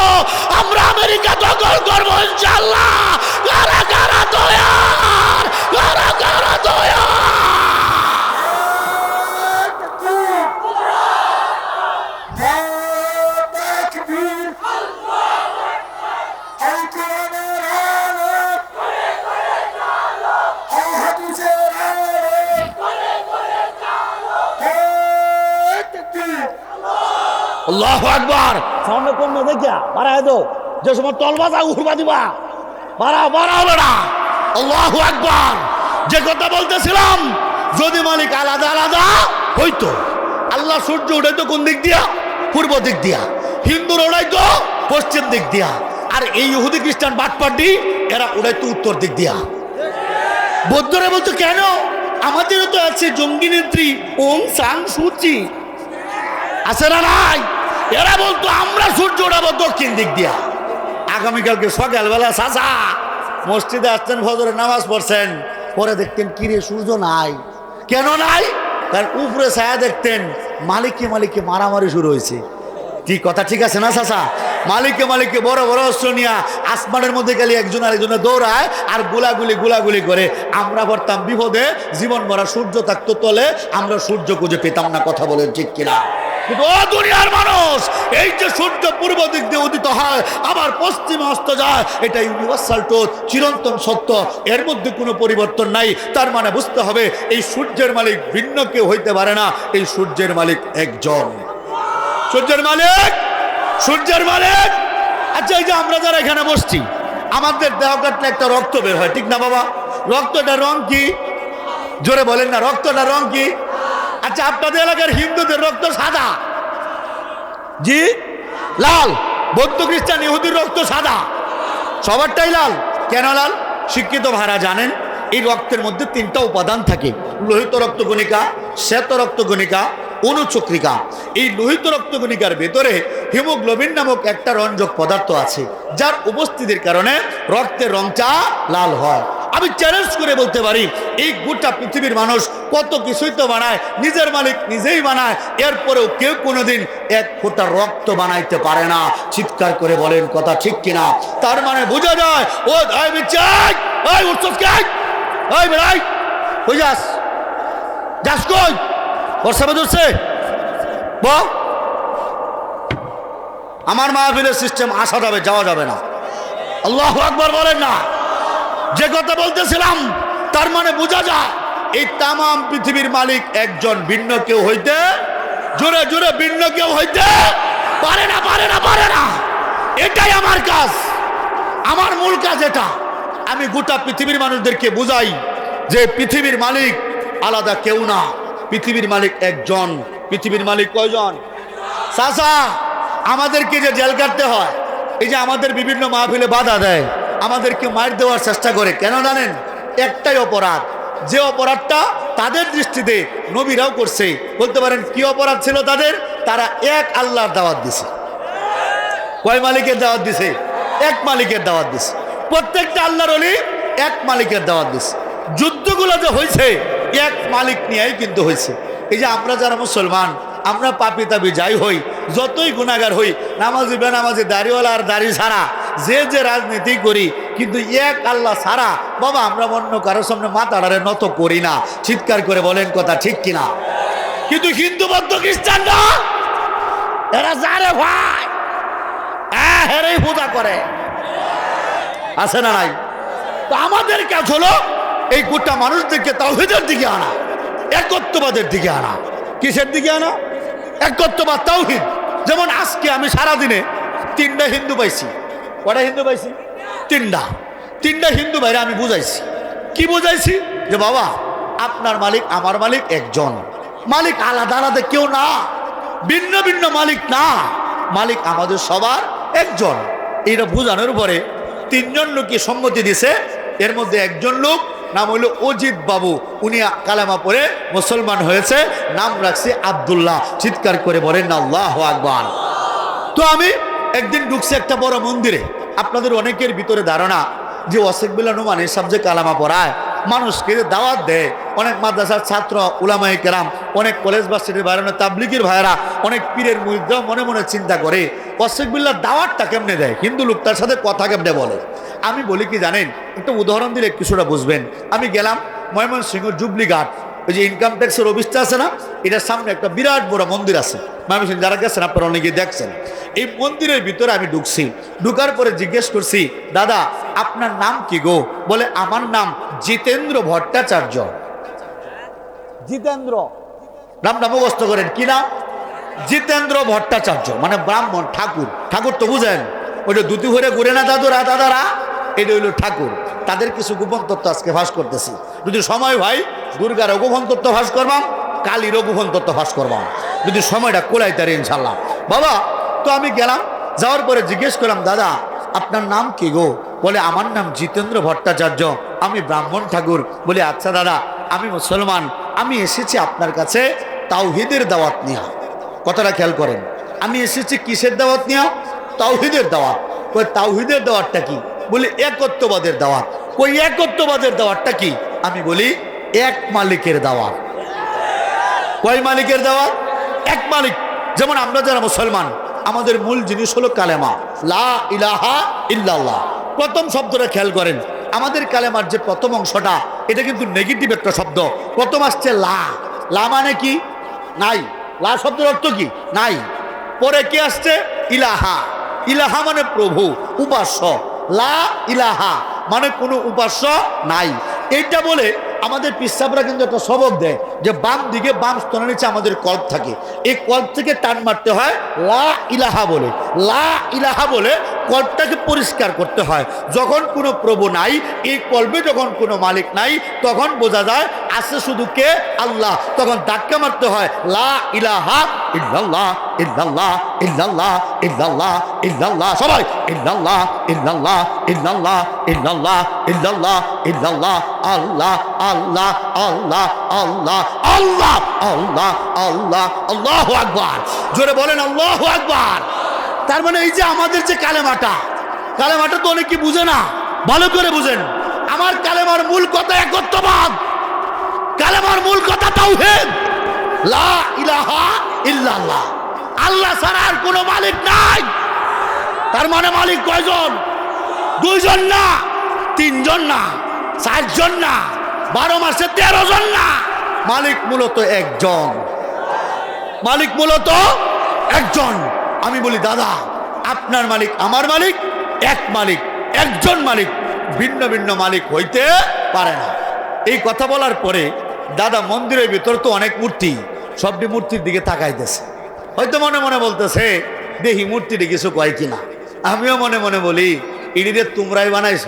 আমরা আমেরিকা দখল করব ইনশাআল্লাহ। কারা কারা তৈয়ার? কারা কারা তৈয়ার? আল্লাহু আকবার। সাউন্ড কম না দেখিয়া বাড়ায় দাও, যে সময় তলবাজা উড়বা দিবা, বাড়াও বাড়াও বেড়া। আল্লাহু আকবার। যে কথা বলতেছিলাম, যদি মালিক আলাদা আলাদা হইতো, আল্লাহ সূর্য উঠাইতো কোন দিক দিয়া? পূর্ব দিক দিয়া। হিন্দুর উড়াইতো পশ্চিম দিক দিয়া। আর এই ইহুদি খ্রিস্টান বাটপাটি এরা উড়াইতো উত্তর দিক দিয়া। বৌদ্ধরা বলতো কেন? আমাদেরও তো আছে জঙ্গি নেত্রী ওং সাং সুচি, আছে না নাই? এরা বলতো আমরা সূর্য উঠাবো দক্ষিণ দিক দিয়া। আগামীকালকে সকালবেলা চাচা মসজিদে আসতেন, ফজরের নামাজ পড়ছেন, পরে দেখতেন কিরে সূর্য নাই। কেন নাই? কারণ উপরে ছায়া দেখতেন, মালিকে মালিকে মারামারি শুরু হয়েছে। কি কথা ঠিক আছে না চাচা? মালিকে মালিকে বড় বড় অস্ত্র নিয়ে আসমানের মধ্যে গেলে একজন আরেকজনে দৌড়ায় আর গোলাগুলি করে। আমরা পড়তাম বিপদে, জীবন ভরা সূর্য থাকতো তলে, আমরা সূর্য খুঁজে পেতাম না। কথা বলেন ঠিক কিনা? কিন্তু ও দুনিয়ার মানুষ, এই যে সূর্য পূর্ব দিক দিয়ে উদিত হয় আবার পশ্চিমে অস্ত যায়, এটা ইউনিভার্সাল ট্রুথ, চিরন্তন সত্য, এর মধ্যে কোনো পরিবর্তন নাই। তার মানে বুঝতে হবে এই সূর্যের মালিক ভিন্ন কেউ হইতে পারে না, এই সূর্যের মালিক একজন। সূর্যের মালিক, সূর্যের মালিক। আচ্ছা, এই যে আমরা যারা এখানে বসছি, আমাদের দেহ কাটলে একটা রক্ত বের হয়, ঠিক না বাবা? রক্তটার রং কি? জোরে বলেন না, রক্তটার রং কি? আচ্ছা, আপনাদের এলাকার হিন্দুদের রক্ত সাদা, জি লাল। বৌদ্ধ খ্রিস্টান ইহুদির রক্ত সাদা, সবারটাই লাল। কেন লাল? শিক্ষিত ভাইরা জানেন এই রক্তের মধ্যে 3টা উপাদান থাকে: লোহিত রক্তকণিকা, শ্বেত রক্তকণিকা, অনুচক্রিকা। এই লোহিত রক্তকণিকার ভেতরে হিমোগ্লোবিন নামক একটা রঞ্জক পদার্থ আছে, যার উপস্থিতির কারণে রক্তের রংটা লাল হয়। আমি চ্যালেঞ্জ করে বলতে পারি এই গোটা পৃথিবীর মানুষ কত কিছুই তো বানায়, নিজের মালিক নিজেই বানায়, এরপরেও কেউ কোনোদিন এক ফোঁটা রক্ত বানাইতে পারে না। চিৎকার করে বলেন কথা ঠিক কিনা? তার মানে বোঝা যায় ও বেড়াই কই যাস, যাস কই? বর্ষা ধরছে আমার মাহফিলের সিস্টেম আসা যাবে, যাওয়া যাবে না। আল্লাহু আকবার বলেন না। যে কথা বলতেছিলাম তার মানে বোঝা যায় এই তামাম পৃথিবীর মালিক একজন, ভিন্ন কেউ হইতে, জোরে জোরে ভিন্ন কেউ হইতে পারে না, পারে না, পারে না। এটাই আমার কাজ, আমার মূল কাজ এটা। আমি গোটা পৃথিবীর মানুষদেরকে বুঝাই যে পৃথিবীর মালিক আলাদা কেউ না, পৃথিবীর মালিক একজন। পৃথিবীর মালিক কয়জন? চাচা, আমাদেরকে যে জেল কাটতে হয়, এই যে আমাদের বিভিন্ন মাহফিলে বাধা দেয়, আমাদেরকে মার দেওয়ার চেষ্টা করে, কেন জানেন? একটাই অপরাধ, যে অপরাধটা তাদের দৃষ্টিতে নবীরাও করছে। বলতে পারেন কি অপরাধ ছিল তাদের? তারা এক আল্লাহর দাওয়াত দিছে। কয় মালিকের দাওয়াত দিছে? এক মালিকের দাওয়াত দিছে। প্রত্যেকটা আল্লাহর ওলি এক মালিকের দাওয়াত দিছে। যুদ্ধগুলো যে হয়েছে এক মালিক নিয়েই কিন্তু হয়েছে। এই যে আমরা যারা মুসলমান, আমরা পাপি তাপি যাই হই, যতই গুনাহগার হই, নামাজি বেনামাজি, দাড়িওয়ালা আর দাড়ি ছাড়া, যে যে রাজনীতি করি, কিন্তু এক আল্লাহ ছাড়া বাবা আমরা অন্য কারোর সামনে মাথাটারে নত করি না। চিৎকার করে বলেন কথা ঠিক কিনা? কিন্তু হিন্দু বৌদ্ধ খ্রিস্টানরা এরা জানে ভাই, হেরেই পূজা করে, আছে না নাই? তো আমাদের কাজ হলো এই গোটা মানুষদেরকে তাওহীদের দিকে আনা, একত্ববাদের দিকে আনা। কিসের দিকে আনা? একত্ববাদ, তাওহীদ। যেমন আজকে আমি সারাদিনে 3টা হিন্দু পাইছি। কটা হিন্দু পাইছি? 3টা হিন্দু ভাইরা আমি বুঝাইছি। কি বুঝাইছি? যে বাবা আপনার মালিক আমার মালিক একজন, মালিক আলাদা আলাদা কেউ না, ভিন্ন ভিন্ন মালিক না, মালিক আমাদের সবার একজন। এইটা বোঝানোর পরে 3জন লোককে সম্মতি দিছে। এর মধ্যে একজন লোক নাম হইল অজিত বাবু, উনি কালেমা পড়ে মুসলমান হয়েছে, নাম রাখছে আব্দুল্লাহ। চিৎকার করে বলেন না আল্লাহু আকবার। তো আমি একদিন ঢুকছি একটা বড় মন্দিরে। আপনাদের অনেকের ভিতরে ধারণা যে ওয়াসিক বিল্লাহ নোমান এসব যে কালেমা পড়ায়, মানুষকে দাওয়াত দেয়, অনেক মাদ্রাসার ছাত্র উলামায়ে কেরাম, অনেক কলেজ ভার্সিটির বাইরে তাবলিগের ভাইয়েরা, অনেক পীরের মুরিদরাও মনে মনে চিন্তা করে ওয়াসিক বিল্লাহর দাওয়াতটা কেমনে দেয়, হিন্দু লোকটার সাথে কথা কেমনে বলে। আমি বলি কি জানেন, একটা উদাহরণ দিলে কিছুটা বুঝবেন। আমি গেলাম ময়মনসিংহ জুবলি ঘাট, ওই যে ইনকাম ট্যাক্সের অফিসটা আছে না, এটার সামনে একটা বিরাট বড় মন্দির আছে। ময়মনসিংহ যারা গেছেন আপনারা অনেকে দেখছেন। এই মন্দিরের ভিতরে আমি ঢুকছি। ঢুকার পরে জিজ্ঞেস করছি, দাদা আপনার নাম কি গো? বলে আমার নাম জিতেন্দ্র ভট্টাচার্য। জিতেন্দ্র নামটা মুখস্থ করেন, কি নাম? জিতেন্দ্র ভট্টাচার্য, মানে ব্রাহ্মণ, ঠাকুর। ঠাকুর তো বুঝেন, ওইটা দুটি ভরে ঘুরে না দাদুরা দাদারা, এটা হইল ঠাকুর। তাদের কিছু গোপন তত্ত্ব আজকে ফাঁস করতেছি। যদি সময় ভাই দুর্গারও গোপন তত্ত্ব ফাঁস করবাম, কালীরও গোপন তত্ত্ব ফাঁস করবাম, যদি সময়টা কোলাই তারে ইনশাল্লাহ। বাবা তো আমি গেলাম, যাওয়ার পরে জিজ্ঞেস করলাম, দাদা আপনার নাম কি গো? বলে আমার নাম জিতেন্দ্র ভট্টাচার্য, আমি ব্রাহ্মণ ঠাকুর। বলে আচ্ছা দাদা আমি মুসলমান, আমি এসেছি আপনার কাছে তাওহীদের দাওয়াত নিয়া। কথাটা খেয়াল করেন, আমি এসেছি কিসের দাওয়াত নিয়া? তাওহীদের দাওয়াত। ওই তাওহীদের দাওয়াতটা কি? বলি একত্ববাদের দাওয়াত। ওই একত্ববাদের দাওয়াতটা কি? আমি বলি এক মালিকের দাওয়াত। কয় মালিকের দাওয়াত? এক মালিক। যেমন আমরা যারা মুসলমান, আমাদের মূল জিনিস হলো কালেমা, লা ইলাহা ইল্লাল্লাহ। প্রথম শব্দটা খেয়াল করেন, আমাদের কালেমার যে প্রথম অংশটা, এটা কিন্তু নেগেটিভ একটা শব্দ। প্রথম আসছে লা। লা মানে কি? নাই। লা শব্দের অর্থ কি? নাই। পরে কি আসছে? ইলাহা। ইলাহা মানে প্রভু, উপাস্য। লা ইলাহা মানে কোনো উপাস্য নাই। এইটা বলে আমাদের পিসাবরা কিন্তু একটা সবক দেয় যে বাম দিকে, বাম স্তনের নিচে আমাদের কল্প থাকে, এই কল্প থেকে টান মারতে হয় লা ইলাহা বলে। লা ইলাহা বলে কল্পটাকে পরিষ্কার করতে হয়। যখন কোনো প্রভু নাই, এই কল্পে যখন কোনো মালিক নাই, তখন বোঝা যায় আছে শুধু কে? আল্লাহ। তখন ধাক্কা মারতে হয় লা ইলাহা ইল্লাল্লাহ ইল্লাল্লাহ ইল্লাল্লাহ ইল্লাল্লাহ ইল্লাল্লাহ, সবাই ইল্লাল্লাহ ইল্লাল্লাহ ইল্লাল্লাহ ইল্লাল্লাহ ইল্লাল্লাহ ইল্লাল্লাহ, আল্লাহ আল্লাহ আল্লাহ আল্লাহ আল্লাহ আল্লাহ আল্লাহ, আল্লাহু আকবার। জোরে বলেন আল্লাহু আকবার। তার মানে এই যে আমাদের যে কালেমাটা, কালেমাটা তো অনেকে বুঝে না, ভালো করে বুঝেন। আমার কালেমার মূল কথা একত্ববাদ, কালেমার মূল কথা তাওহীদ, লা ইলাহা ইল্লাল্লাহ। আল্লাহ ছাড়া আর কোনো মালিক নাই। তার মানে মালিক কয়জন? 2 জন না, 3 জন না, 4 জন না, 12 মাসে 13 জন না। মালিক মূলত একজন, মালিক মূলত একজন। আমি বলি দাদা আপনার মালিক আমার মালিক এক মালিক, একজন মালিক, ভিন্ন ভিন্ন মালিক হইতে পারে না। এই কথা বলার পরে দাদা মন্দিরের ভিতর তো অনেক মূর্তি, সবটি মূর্তির দিকে তাকাইতেছে, হয়তো মনে মনে বলতেছে দেখি মূর্তিটি কিছু কয় কিনা। আমিও মনে মনে বলি ইডিরে তোমরাই বানাইছ,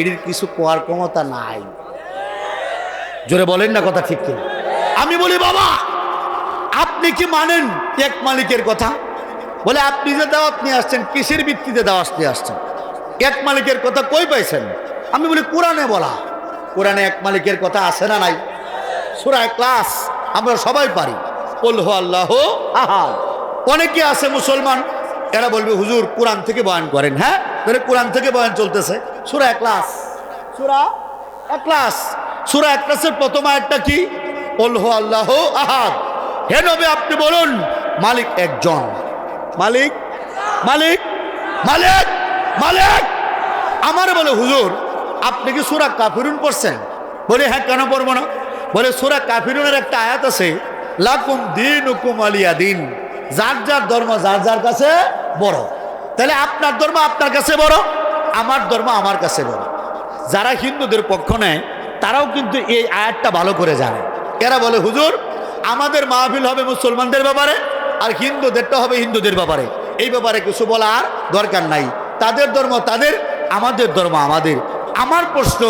ইডির কিছু কোয়ার ক্ষমতা নাই। জোরে বলেন না কথা ঠিক কিনা? আমি বলি বাবা আপনি কি মানেন এক মালিকের কথা? বলে আপনি যে দাওয়াত নিয়ে আসছেন কিসের ভিত্তিতে দাওয়াত নিয়ে আসছেন? এক মালিকের কথা কই পাইছেন? আমি বলি কোরআনে বলা। কোরআনে এক মালিকের কথা আছে না নাই? সূরা ইখলাস আমরা সবাই পারি, কুল হু আল্লাহু আহাদ। অনেকে আছে মুসলমান, এরা বলবে হুজুর কোরআন থেকে বয়ান করেন। হ্যাঁ, তাহলে কোরআন থেকে বয়ান চলতেছে। সূরা ইখলাস, সূরা ইখলাস, সূরা ইখলাসের প্রথম আয়াতটা কি? কুল হু আল্লাহু আহাদ। হে নবী আপনি বলুন মালিক একজন। মালিক মালিক মালিক মালিক। আমারে বলে হুজুর আপনি কি সূরা কাফিরুন পড়ছেন? বলে হ্যাঁ, কেন পড়বো না? বলে সূরা কাফিরুনের একটা আয়াত আছে, লাকুম দীনুকুম ওয়ালিয়া দিন, যার যার ধর্ম যার যার কাছে বড়। তাহলে আপনার ধর্ম আপনার কাছে বড়, আমার ধর্ম আমার কাছে বড়। যারা হিন্দুদের পক্ষ নেয় তারাও কিন্তু এই আয়াতটা ভালো করে জানে। এরা বলে হুজুর আমাদের মাহফিল হবে মুসলমানদের ব্যাপারে, আর হিন্দুদেরটা হবে হিন্দুদের ব্যাপারে, এই ব্যাপারে কিছু বলার দরকার নাই। তাদের ধর্ম তাদের, আমাদের ধর্ম আমাদের। আমার প্রশ্ন,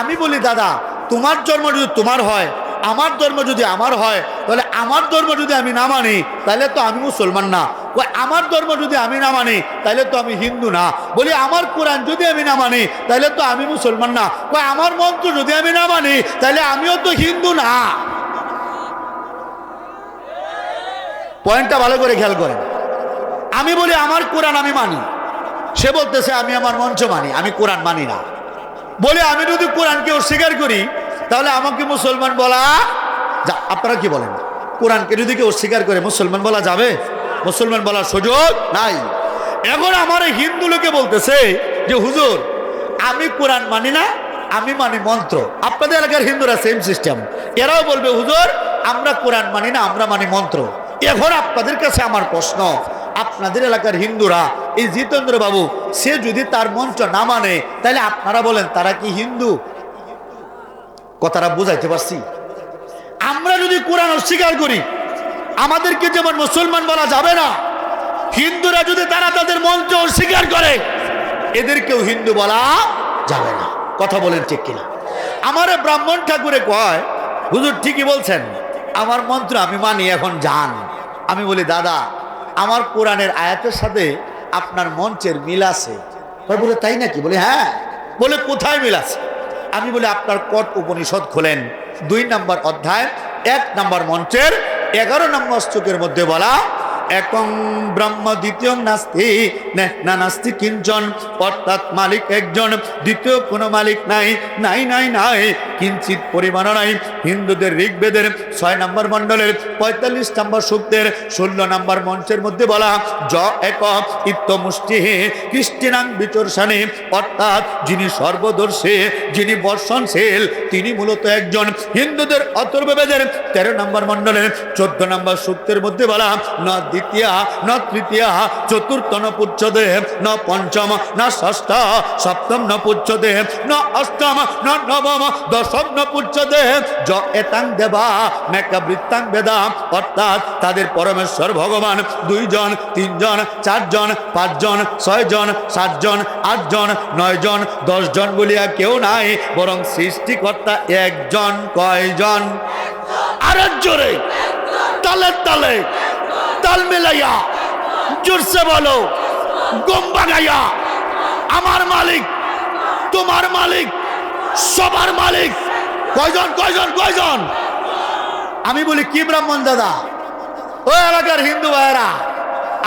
আমি বলি দাদা তোমার ধর্ম যদি তোমার হয়, আমার ধর্ম যদি আমার হয়, তাহলে আমার ধর্ম যদি আমি না মানি তাহলে তো আমি মুসলমান না। আমার ধর্ম যদি আমি না মানি তাহলে তো আমি হিন্দু না। বলি আমার কোরআন যদি আমি না মানি তাহলে তো আমি মুসলমান না। আমার মন্ত্র যদি আমি না মানি তাহলে আমিও তো হিন্দু না। পয়েন্টটা ভালো করে খেয়াল করেন। আমি বলি আমার কোরআন আমি মানি, সে বলতেছে আমি আমার মঞ্চ মানি, আমি কোরআন মানি না। বলে আমি যদি কোরআনকে অস্বীকার করি তাহলে আমাকে মুসলমান বলা যা? আপনারা কি বলেন? কোরআনকে যদি কেউ অস্বীকার করে মুসলমান বলা যাবে? মুসলমান বলার সুযোগ নাই। এখন আমার হিন্দু লোকে বলতেছে যে হুজুর আমি কোরআন মানি না, আমি মানি মন্ত্র। আপনাদের এলাকার হিন্দুরা সেম সিস্টেম, এরাও বলবে হুজুর আমরা কোরআন মানি না, আমরা মানি মন্ত্র। এখন আপনাদের কাছে আমার প্রশ্ন, আপনাদের এলাকার হিন্দুরা এই জিতেন্দ্র বাবু সে যদি তার মন্ত্র না মানে তাহলে আপনারা বলেন তারা কি হিন্দু? কথাটা বুঝাইতে পারছি? আমরা যদি কোরআন অস্বীকার করি আমাদেরকে যেমন মুসলমান বলা যাবে না, হিন্দুরা যদি তারা তাদের মন্ত্র অস্বীকার করে এদেরকেও হিন্দু বলা যাবে না। কথা বলেন ঠিক কিনা? আমার ব্রাহ্মণ ঠাকুরে কয় হুজুর ঠিকই বলছেন, আমার মন্ত্র আমি মানি, এখন যান। আমি বলি দাদা আমার কোরআনের আয়াতের সাথে আপনার মঞ্চের মিল আছে। বলে তাই নাকি? বলে হ্যাঁ। বলে কোথায় মিল আছে? আমি বলি আপনার কট উপনিষদ খোলেন, 2 নম্বর অধ্যায় 1 নম্বর মঞ্চের 11 নম্বর শ্লোকের মধ্যে বলা একং ব্রহ্ম দ্বিতীয় নাস্তি না নাস্তি কিঞ্চন, অর্থাৎ মালিক একজন, দ্বিতীয় কোনো মালিক নাই, নাই নাই নাই কিঞ্চিত পরিমাণ নাই। হিন্দুদের ঋগ্বেদের 6 নম্বর মণ্ডলের 45 নম্বর সূক্তের 16 নম্বর মঞ্চের মধ্যে বলা জ এক ইত্যমুষ্টি কৃষ্টিনাং বিচর্ষণে, অর্থাৎ যিনি সর্বদর্শী, যিনি বর্ষণশীল, তিনি মূলত একজন। হিন্দুদের অথর্ববেদের 13 নম্বর মণ্ডলের 14 নম্বর সূক্তের মধ্যে বলা ন দ্বিতীয়া ন তৃতীয়া চতুর্থ ন পুচ্ছতে ন পঞ্চম ন ষষ্ঠ সপ্তম ন পুচ্ছতে ন অষ্টম ন নবম দশম ন পুচ্ছতে য এতাং দেবা মেকা বৃত্তাং বেদা, অর্থাৎ তাদের পরমেশ্বর ভগবান 2 জন 3 জন 4 জন 5 জন 6 জন 7 জন 8 জন 9 জন 10 জন বলিয়া কেউ নাই, বরং সৃষ্টিকর্তা একজন। কয়জন? আরে জোরে তালে তালে তাল মিলাইয়া জোরসে বলো, গম বাগাইয়া আমার মালিক তোমার মালিক সবার মালিক। কয়জন কয়জন কয়জন? আমি বলি কি ব্রাহ্মণ দাদা, ও এলাকার হিন্দু ভাইয়েরা,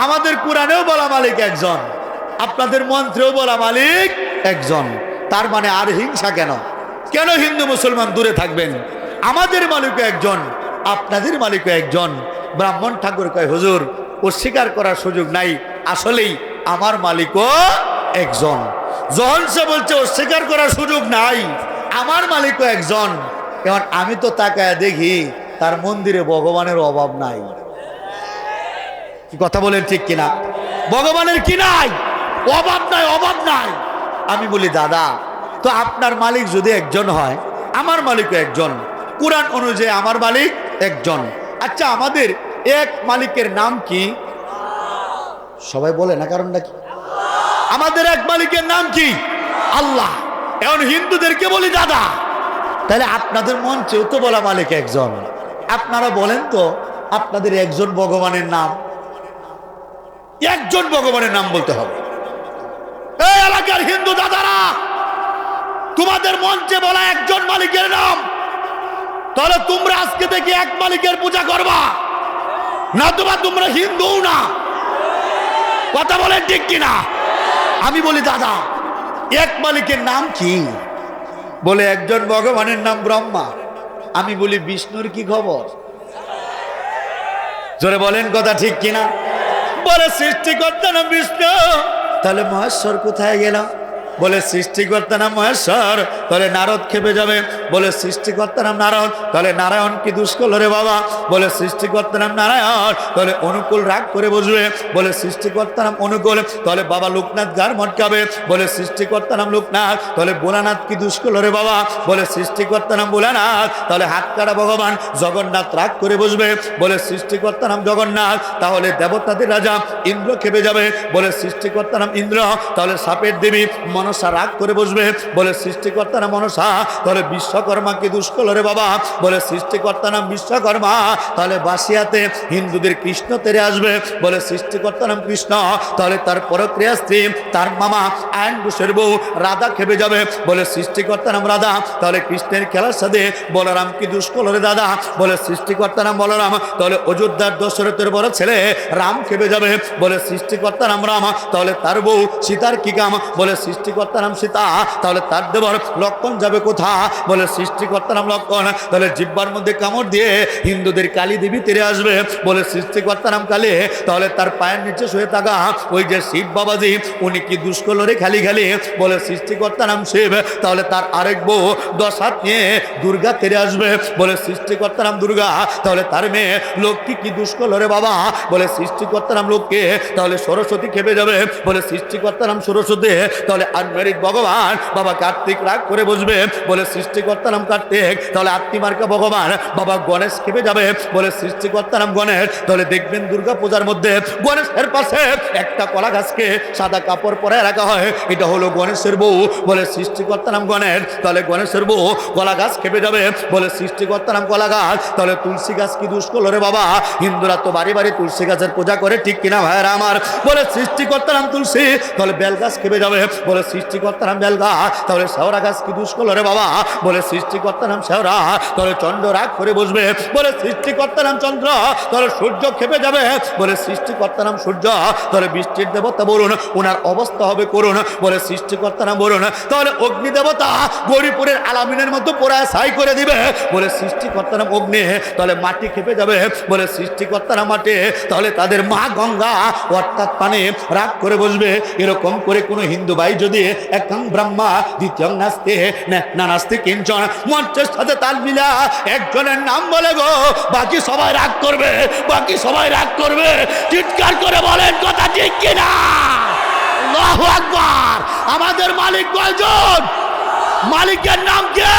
আমাদের কোরআনেও বলা মালিক একজন, আপনাদের মন্ত্রেও বলা মালিক একজন। তার মানে আর হিংসা কেন? কেন হিন্দু মুসলমান দূরে থাকবেন? আমাদের মালিকও একজন, আপনাদের মালিকও একজন। ব্রাহ্মণ ঠাকুর কয় হুজুর অস্বীকার করার সুযোগ নাই, আসলেই আমার মালিকও একজন। যখন সে বলছে অস্বীকার করার সুযোগ নাই, আমার মালিকও একজন, এখন আমি তো তাকায় দেখি তার মন্দিরে ভগবানের অভাব নাই। কি কথা বলেন ঠিক কিনা? ভগবানের কি নাই? অভাব নাই, অভাব নাই। আমি বলি দাদা, তো আপনার মালিক যদি একজন হয়, আমার মালিকও একজন, কুরআন অনুযায়ী আমার মালিক একজন। আচ্ছা, আমাদের এক মালিকের নাম কি? সবাই বলে না, কারণটা কি? আমাদের এক মালিকের নাম কি? আল্লাহ। এখন হিন্দুদেরকে বলি দাদা, তাহলে আপনাদের মঞ্চেও তো বলা মালিক একজন। আপনারা বলেন তো আপনাদের একজন ভগবানের নাম, একজন ভগবানের নাম বলতে হবে। এই এলাকার হিন্দু দাদারা, তোমাদের মঞ্চে বলা একজন মালিকের নাম, তাহলে তোমরা আজকে থেকে এক মালিকের পূজা করবা, না তোমরা হিন্দু না? কথা বলেন ঠিক কিনা? আমি বলি দাদা, এক মালিকের নাম কি? বলে একজন ভগবানের নাম ব্রহ্মা। আমি বলি বিষ্ণুর কি খবর? জোরে বলেন কথা ঠিক কিনা? বলে সৃষ্টিকর্তা নাম বিষ্ণু, তাহলে মহেশ্বর কোথায় গেল? বলে সৃষ্টিকর্তা নাম মহেশ্বর, তাহলে নারদ খেপে যাবে। বলে সৃষ্টিকর্তা নাম নারদ, তাহলে নারায়ণ কি দুষ্কল রে বাবা? বলে সৃষ্টিকর্তা নাম নারায়ণ, তাহলে অনুকূল রাগ করে বসবে। বলে সৃষ্টিকর্তা নাম অনুকূল, তাহলে বাবা লোকনাথ গার মটকাবে। বলে সৃষ্টিকর্তা নাম লোকনাথ, তাহলে ভোলানাথ কি দুষ্কল রে বাবা? বলে সৃষ্টিকর্তা নাম ভোলানাথ, তাহলে হাত কাটা ভগবান জগন্নাথ রাগ করে বসবে। বলে সৃষ্টিকর্তা নাম জগন্নাথ, তাহলে দেবতাদের রাজা ইন্দ্র খেপে যাবে। বলে সৃষ্টিকর্তা নাম ইন্দ্র, তাহলে সাপের দেবী মনসা রাগ করে বসবে। বলে সৃষ্টিকর্তা নাম মনসা, তাহলে বিশ্বকর্মা কি দুষ্কল রে বাবা? বলে সৃষ্টিকর্তা নাম বিশ্বকর্মা, তাহলে বাসিয়াতে হিন্দুদের কৃষ্ণ তেরে আসবে। বলে সৃষ্টিকর্তা নাম কৃষ্ণ, তাহলে তার পরক্রিয়া স্ত্রী তার মামা আয়ন ঘোষের বউ রাধা খেপে যাবে। বলে সৃষ্টিকর্তা নাম রাধা, তাহলে কৃষ্ণের খেলার সাথে বলরাম কি দুষ্কল রে দাদা? বলে সৃষ্টিকর্তা নাম বলরাম, তাহলে অযোধ্যার দশরথের বড় ছেলে রাম খেপে যাবে। বলে সৃষ্টিকর্তা নাম রাম, তাহলে তার বউ সীতার কি কাম? বলে সৃষ্টিকর্তা নাম সীতা, তাহলে তার দেবর লক্ষণ যাবে কোথা? বলে সৃষ্টিকর্তা নাম লক্ষণ, তাহলে জিব্বার মধ্যে কামড় দিয়ে হিন্দুদের কালী দেবী তেরে আসবে। বলে সৃষ্টিকর্তা নাম কালী, তাহলে তার পায়ের নিচে শুয়ে থাকা ওই যে শিব বাবাজি, উনি কি দুষ্কলরে খালি খালি? বলে সৃষ্টিকর্তা নাম শিব, তাহলে তার আরেক বউ 10 হাত নিয়ে দুর্গা তেরে আসবে। বলে সৃষ্টিকর্তা নাম দুর্গা, তাহলে তার মেয়ে লক্ষ্মী কি দুষ্কলরে বাবা? বলে সৃষ্টিকর্তা নাম লক্ষ্মী, তাহলে সরস্বতী খেপে যাবে। বলে সৃষ্টিকর্তা নাম সরস্বতী, তাহলে আনমেরিক ভগবান বাবা কার্তিক রাগ করে বসবে। বলে সৃষ্টিকর্তা নাম কার্তিক, তাহলে আত্মিমার্কা ভগবান বাবা গণেশ খেপে যাবে। বলে সৃষ্টিকর্তা নাম গণেশ, তাহলে দেখবেন দুর্গা পূজার মধ্যে গণেশের পাশে একটা কলা গাছকে সাদা কাপড় পরে রাখা হয়, এটা হলো গণেশের বউ। বলে সৃষ্টিকর্তা নাম গণেশ, তাহলে গণেশের বউ কলা গাছ খেপে যাবে। বলে সৃষ্টিকর্তা নাম কলা গাছ, তাহলে তুলসী গাছ কি দুষ্কল রে বাবা? হিন্দুরা তো বাড়ি বাড়ি তুলসী গাছের পূজা করে, ঠিক কিনা ভাইরা আমার? বলে সৃষ্টিকর্তা নাম তুলসী, তাহলে বেল গাছ খেপে যাবে। বলে সৃষ্টিকর্তা নাম বেল গাছ, তাহলে শেওড়া গাছ কি দুষ্কল রে বাবা? বলে সৃষ্টিকর্তা নাম শেওড়া, তাহলে চন্দ্র রাগ করে বসবে। বলে সৃষ্টিকর্তা নাম চন্দ্র, তাহলে সূর্য খেপে যাবে। বলে সৃষ্টিকর্তা নাম সূর্য, তাহলে বৃষ্টির দেবতা বরুণ, ওনার অবস্থা হবে করুণ। বলে সৃষ্টিকর্তা নাম বরুণ, তাহলে অগ্নি দেবতা গৌরীপুরের আলামিনের মতো পোড়ায় ছাই করে দিবে। বলে সৃষ্টিকর্তা নাম অগ্নি, তাহলে মাটি খেপে যাবে। বলে সৃষ্টিকর্তা নাম মাটি, তাহলে তাদের মা গঙ্গা অর্থাৎ পানে রাগ করে বসবে। এরকম করে কোনো হিন্দু ভাই যদি একং ব্রহ্মা দ্বিতীয় নাস্তে না নাস্তে কিঞ্চন মঞ্চের সাথে তাল মিলা একজনের নাম বলে গো, বাকি সবাই রাগ করবে, বাকি সবাই রাগ করবে। চিৎকার করে বলেন কথা ঠিক কিনা? আল্লাহু আকবার। আমাদের মালিক কয়জন? মালিকের নাম কে?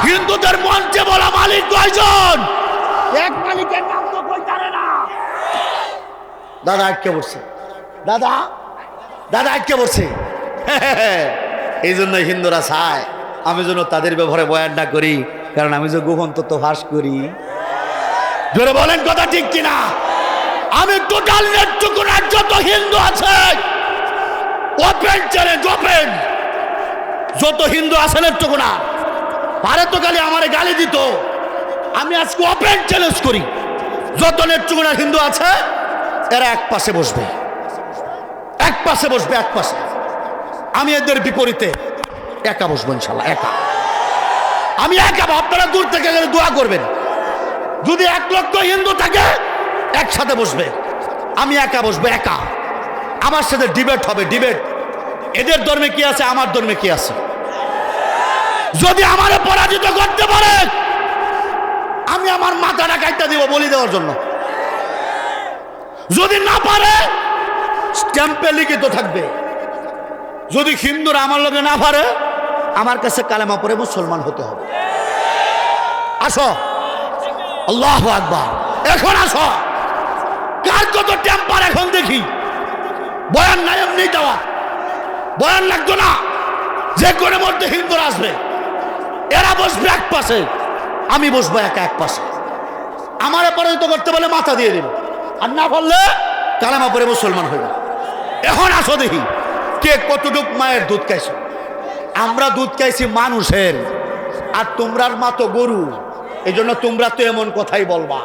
হিন্দুদের মঞ্চে বলা মালিক কয়জন? এক মালিকের নাম তো কই জানে না। দাদা আটকে বসছে, দাদা দাদা আটকে বসছে। এই জন্য হিন্দুরা চায় আমি যেন তাদের ব্যবহারে বয়ান না করি, কারণ আমি যে গোপন তত্ত্ব ফাঁস করি। জোরে বলেন কথা ঠিক কিনা? আমি টোটাল নেত্রকোনার যত হিন্দু আছে ওপেন চ্যালেঞ্জ, ওপেন যত হিন্দু আছে নেত্রকোনা, পারে তো খালি আমার গালি দিত, আমি আজকে ওপেন চ্যালেঞ্জ করি, যত নেত্রকোনার হিন্দু আছে এরা এক পাশে বসবে, এক পাশে বসবে, এক পাশে। আমি এদের বিপরীতে একা বসবো ইনশাল্লাহ, একা। আমি একা, আপনারা দূর থেকে গেলে দোয়া করবেন। যদি 1 লক্ষ হিন্দু থাকে একসাথে বসবে, আমি একা বসবো, একা। আমার সাথে ডিবেট হবে, ডিবেট। এদের ধর্মে কি আছে, আমার ধর্মে কি আছে। যদি আমারে পরাজিত করতে পারে আমি আমার মাথাটা কাটতে দিব বলি দেওয়ার জন্য। যদি না পারে স্ট্যাম্পে লিখিত থাকবে, যদি হিন্দুরা আমার লগে না পারে আমার কাছে কালেমা পড়ে মুসলমান হতে হবে। আসো, আল্লাহু আকবার। এখন আসো, কার কত টেম্পার এখন দেখি। বয়ান নাই, এমনি দেওয়া বয়ান লাগতো না। যে করে মধ্যে হিন্দুরা আসবে, এরা বসবে এক পাশে, আমি বসবো একা এক পাশে। আমার পরাজিত করতে বলে মাথা দিয়ে দেব, আর না পারলে কালেমা পড়ে মুসলমান হইবে। এখন আসো দেখি কে কতটুক মায়ের দুধ খাইছো। আমরা দুধ খাইছি মানুষের, আর তোমরার মা তো গরু। এই জন্য তোমরা তো এমন কথাই বলবা।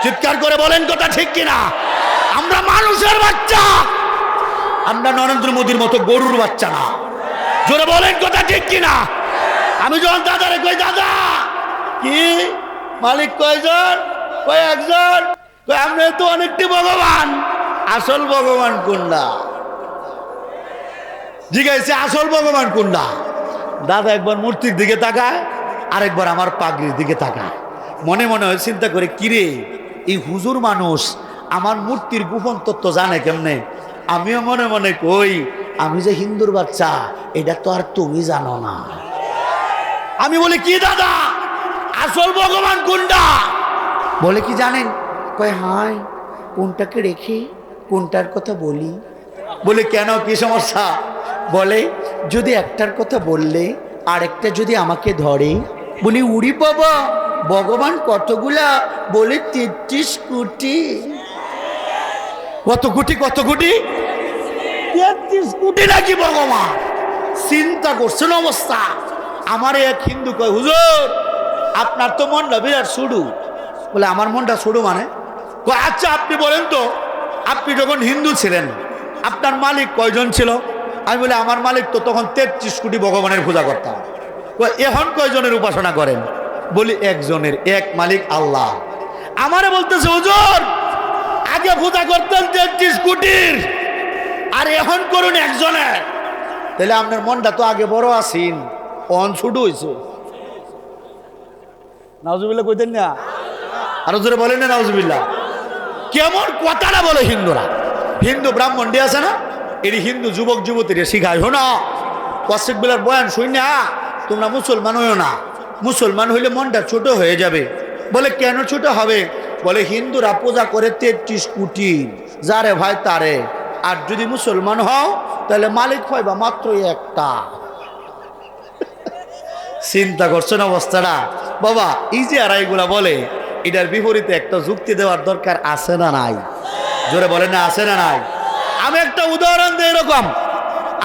চিৎকার করে বলেন কথা ঠিক কিনা? আমরা মানুষের বাচ্চা, আমরা নরেন্দ্র মোদীর মতো গরুর বাচ্চা না। জোরে বলেন কথা ঠিক কিনা? আমি যখন দাদারে কই, দাদা কি মালিক কয়জন? কয় একজন। কয় আমরা তো অনেকটি ভগবান, আসল ভগবান কোনটা? জিজ্ঞাসা আসল ভগবান কোনটা? দাদা একবার মূর্তির দিকে তাকায়, আরেকবার আমার পাগড়ির দিকে তাকায়। মনে মনে হয় চিন্তা করে, কিরে এই হুজুর মানুষ আমার মূর্তির গোপন তত্ত্ব জানে কেমনে? আমিও মনে মনে কই, আমি যে হিন্দুর বাচ্চা এটা তো আর তুমি জানো না। আমি বলি, কি দাদা আসল ভগবান কোনটা? বলে কি জানেন? কয় হাই, কোনটাকে রেখে কোনটার কথা বলি। বলে কেন, কি সমস্যা? বলে যদি একটার কথা বললে আরেকটা যদি আমাকে ধরে। বলি উড়ি বাবা, ভগবান কতগুলা? বলে 33 কোটি। কত কোটি? কত কোটি? 33 কোটি নাকি ভগবান? চিন্তা করছেন অবস্থা। আমার এক হিন্দু কয়, হুজুর আপনার তো মনটা বিরাট শুরু। বলে আমার মনটা শুরু মানে? কয় আচ্ছা আপনি বলেন তো, আপনি যখন হিন্দু ছিলেন আপনার মালিক কয়জন ছিল? আমি বলি আমার মালিক তো তখন 33 কোটি ভগবানের পূজা করতাম। এখন কয়জনের উপাসনা করেন? বলি একজনের, এক মালিক আল্লাহ। আমারে বলতেছে হুজুর আগে পূজা করতেন 33 কোটির, আর এখন করুন একজনের। তাহলে আপনার মনটা তো আগে বড় আসিন, অন ছোট হয়েছে। নাউজুবিল্লাহ কইতেন না? আরো জোরে বলেন না নাউজুবিল্লাহ। কেমন কথাটা বলে হিন্দুরা। হিন্দু ব্রাহ্মণ দিয়ে আছে না, এটি হিন্দু যুবক যুবতীরা শিখায়। শোনো, কৌশিক বিলার বয়ান শুই না, তোমরা মুসলমান হইও না। মুসলমান হইলে মনটা ছোট হয়ে যাবে। বলে কেন ছোট হবে? বলে হিন্দুরা পূজা করে 33 কোটি, যারে ভাই তারে। আর যদি মুসলমান হও তাহলে মালিক পাইবা মাত্র একটা। চিন্তা করছেন অবস্থাটা? বাবা এই যে আর এইগুলা বলে, এটার বিপরীতে একটা যুক্তি দেওয়ার দরকার আছে না নাই? জোরে বলে না, আছে না নাই? আমি একটা উদাহরণ দিই। এরকম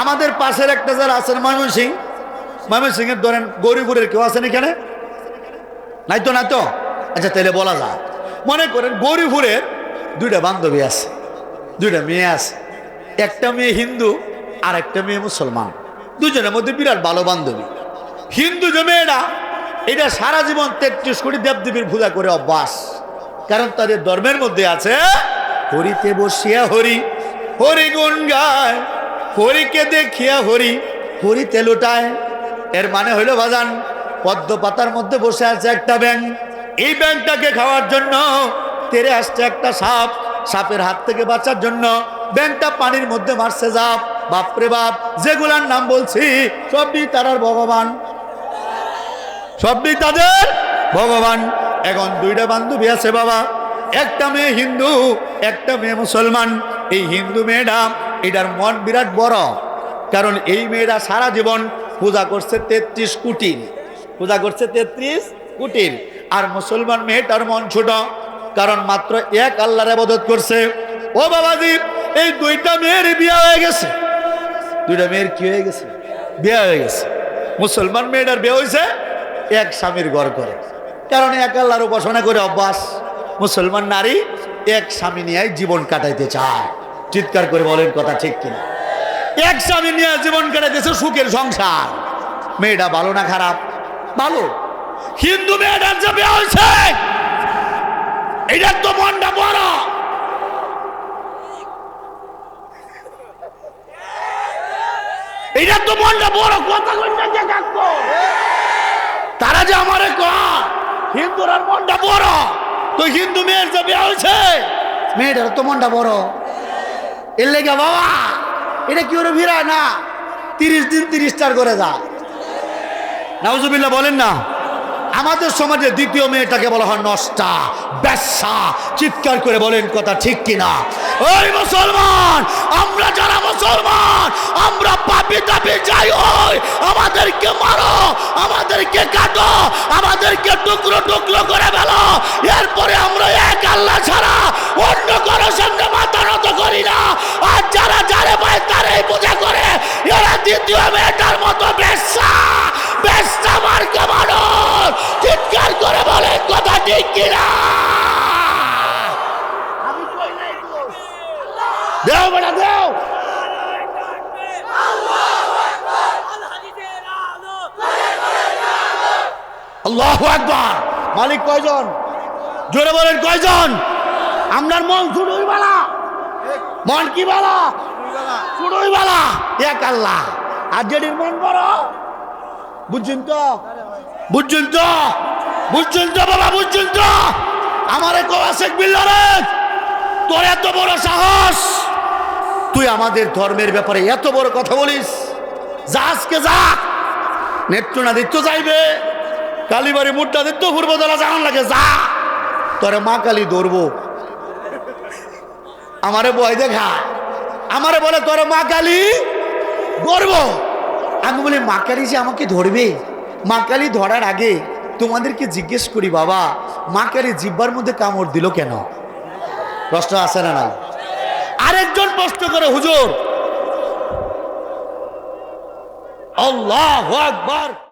আমাদের পাশের একটা যারা আছেন ময়মনসিং এর ধরেন গৌরীপুরের কেউ আছেন এখানে? নাই তো? না তো? আচ্ছা তাহলে বলা যায়, মনে করেন গৌরীপুরের দুইটা বান্ধবী আছে, দুইটা মেয়ে আছে। একটা মেয়ে হিন্দু আর একটা মেয়ে মুসলমান। দুজনের মধ্যে বিরাট ভালো বান্ধবী। হিন্দু যে মেয়েটা, এটা সারা জীবন 33 কোটি দেবদেবীর পূজা করে অভ্যাস। কারণ তাদের ধর্মের মধ্যে আছে হরিতে বসিয়া হরি, হরি গুণ গায়, হরিকে দেখিয়া হরি, হরিতে লুটায়। এর মানে হইল বাজান, পদ্ম পাতার মধ্যে বসে আছে একটা ব্যাঙ। এই ব্যাঙটাকে খাওয়ার জন্য তেরে আসছে একটা সাপ। সাপের হাত থেকে বাঁচার জন্য ব্যাঙটা পানির মধ্যে মারছে জাপ। বাপরে বাপ, যেগুলার নাম বলছি সবই তারার ভগবান, সবই তাদের ভগবান। এখন দুইটা বান্ধবী আছে বাবা, একটা মেয়ে হিন্দু একটা মেয়ে মুসলমান। এই হিন্দু মেয়েটা, এটার মন বিরাট বড়, কারণ এই মেয়েরা সারা জীবন পূজা করছে 33 কোটি, পূজা করছে 33 কোটির। আর মুসলমান মেয়েটার মন ছোট, কারণ মাত্র এক আল্লাহর ইবাদত করছে। ও বাবাজি, এই দুইটা মেয়ের বিয়ে হয়ে গেছে। দুইটা মেয়ের কি হয়ে গেছে? বিয়ে হয়ে গেছে। মুসলমান মেয়েটার বিয়ে হয়েছে এক স্বামীর ঘর করে, কারণ এক আল্লাহর উপাসনা করে অভ্যাস। মুসলমান নারী এক স্বামী নিয়ে জীবন কাটাইতে চায়। চিৎকার করে বলেন কথা ঠিক কিনা? এক স্বামী নিয়ে জীবন কাটাইতেছে, সুখের সংসার। মেয়েটা ভালো না খারাপ? ভালো। হিন্দু মেয়েটার যে বিয়ে হয়েছে, এটার তো মনটা বড়। এটার তো মনটা বড়। কথা কইতে কাকো তারা যে আমারে কয় হিন্দুর মনটা বড়, তো হিন্দু মেয়ের যে বিয়ে হয়েছে মেয়েটার তো মনটা বড়। এর লেগে বাবা এটা কি ওরে ভিড়ায় না, 30 দিন 30টার করে যায়। নাউজুবিল্লাহ বলেন না। আমাদের সমাজে দ্বিতীয় মেয়েটাকে বলা হয় নষ্টা, বেশ্যা। চিৎকার করে বলেন কথা ঠিক কিনা? ওই মুসলমান, আমরা যারা মুসলমান, আমরা পাপি তাপি যাই হই, আমাদেরকে মারো, আমাদেরকে কাটো, আমাদেরকে টুকরো টুকরো করে ফেলো, এরপরে আমরা এক আল্লাহ ছাড়া অন্য কারো সামনে মাথা নত করি না। আর যারা যারে পায় তারাই পূজা করে, এরা দ্বিতীয় মেয়েটার মতো বেশ্যা, বেশ্যা মার্কা মানুষ। চিৎকার করে বলেন কথা ঠিক কিনা? দেও বেটা দেও। আল্লাহু আকবার। মালিক কয়জন? জোরে বলেন কয়জন? আপনার মন শুধুই বালা, মন কি বালা? শুধুই বালা এক আল্লাহ। আর যেটির মন বড়, বুঝছেন তো, বুঝছেন তো, বুঝছেন তো বাবা, বুঝছেন তো? আমারে কোয়া শেখ বিল্লারে, তোর এত বড় সাহস, তুই আমাদের ধর্মের ব্যাপারে এত বড় কথা বলিস? যা আজকে যা, নেত্রনা দিত্য যাইবে, কালীবাড়ি মুড্ডা দিত্য পূর্বদলা জানান লাগে, যা তোরে মা কালী ধরবো। আমারে বয় দেখা, আমারে বলে তোরে মা কালী ধরবো। আমি বলি মা কালী যে আমাকে ধরবে, মা কালী ধরার আগে তোমাদেরকে জিজ্ঞেস করি বাবা, মা কালী জিব্বার মধ্যে কামড় দিল কেন? প্রশ্ন আছে না নাই? আরেকজন প্রশ্ন করে হুজুর, আল্লাহু আকবার।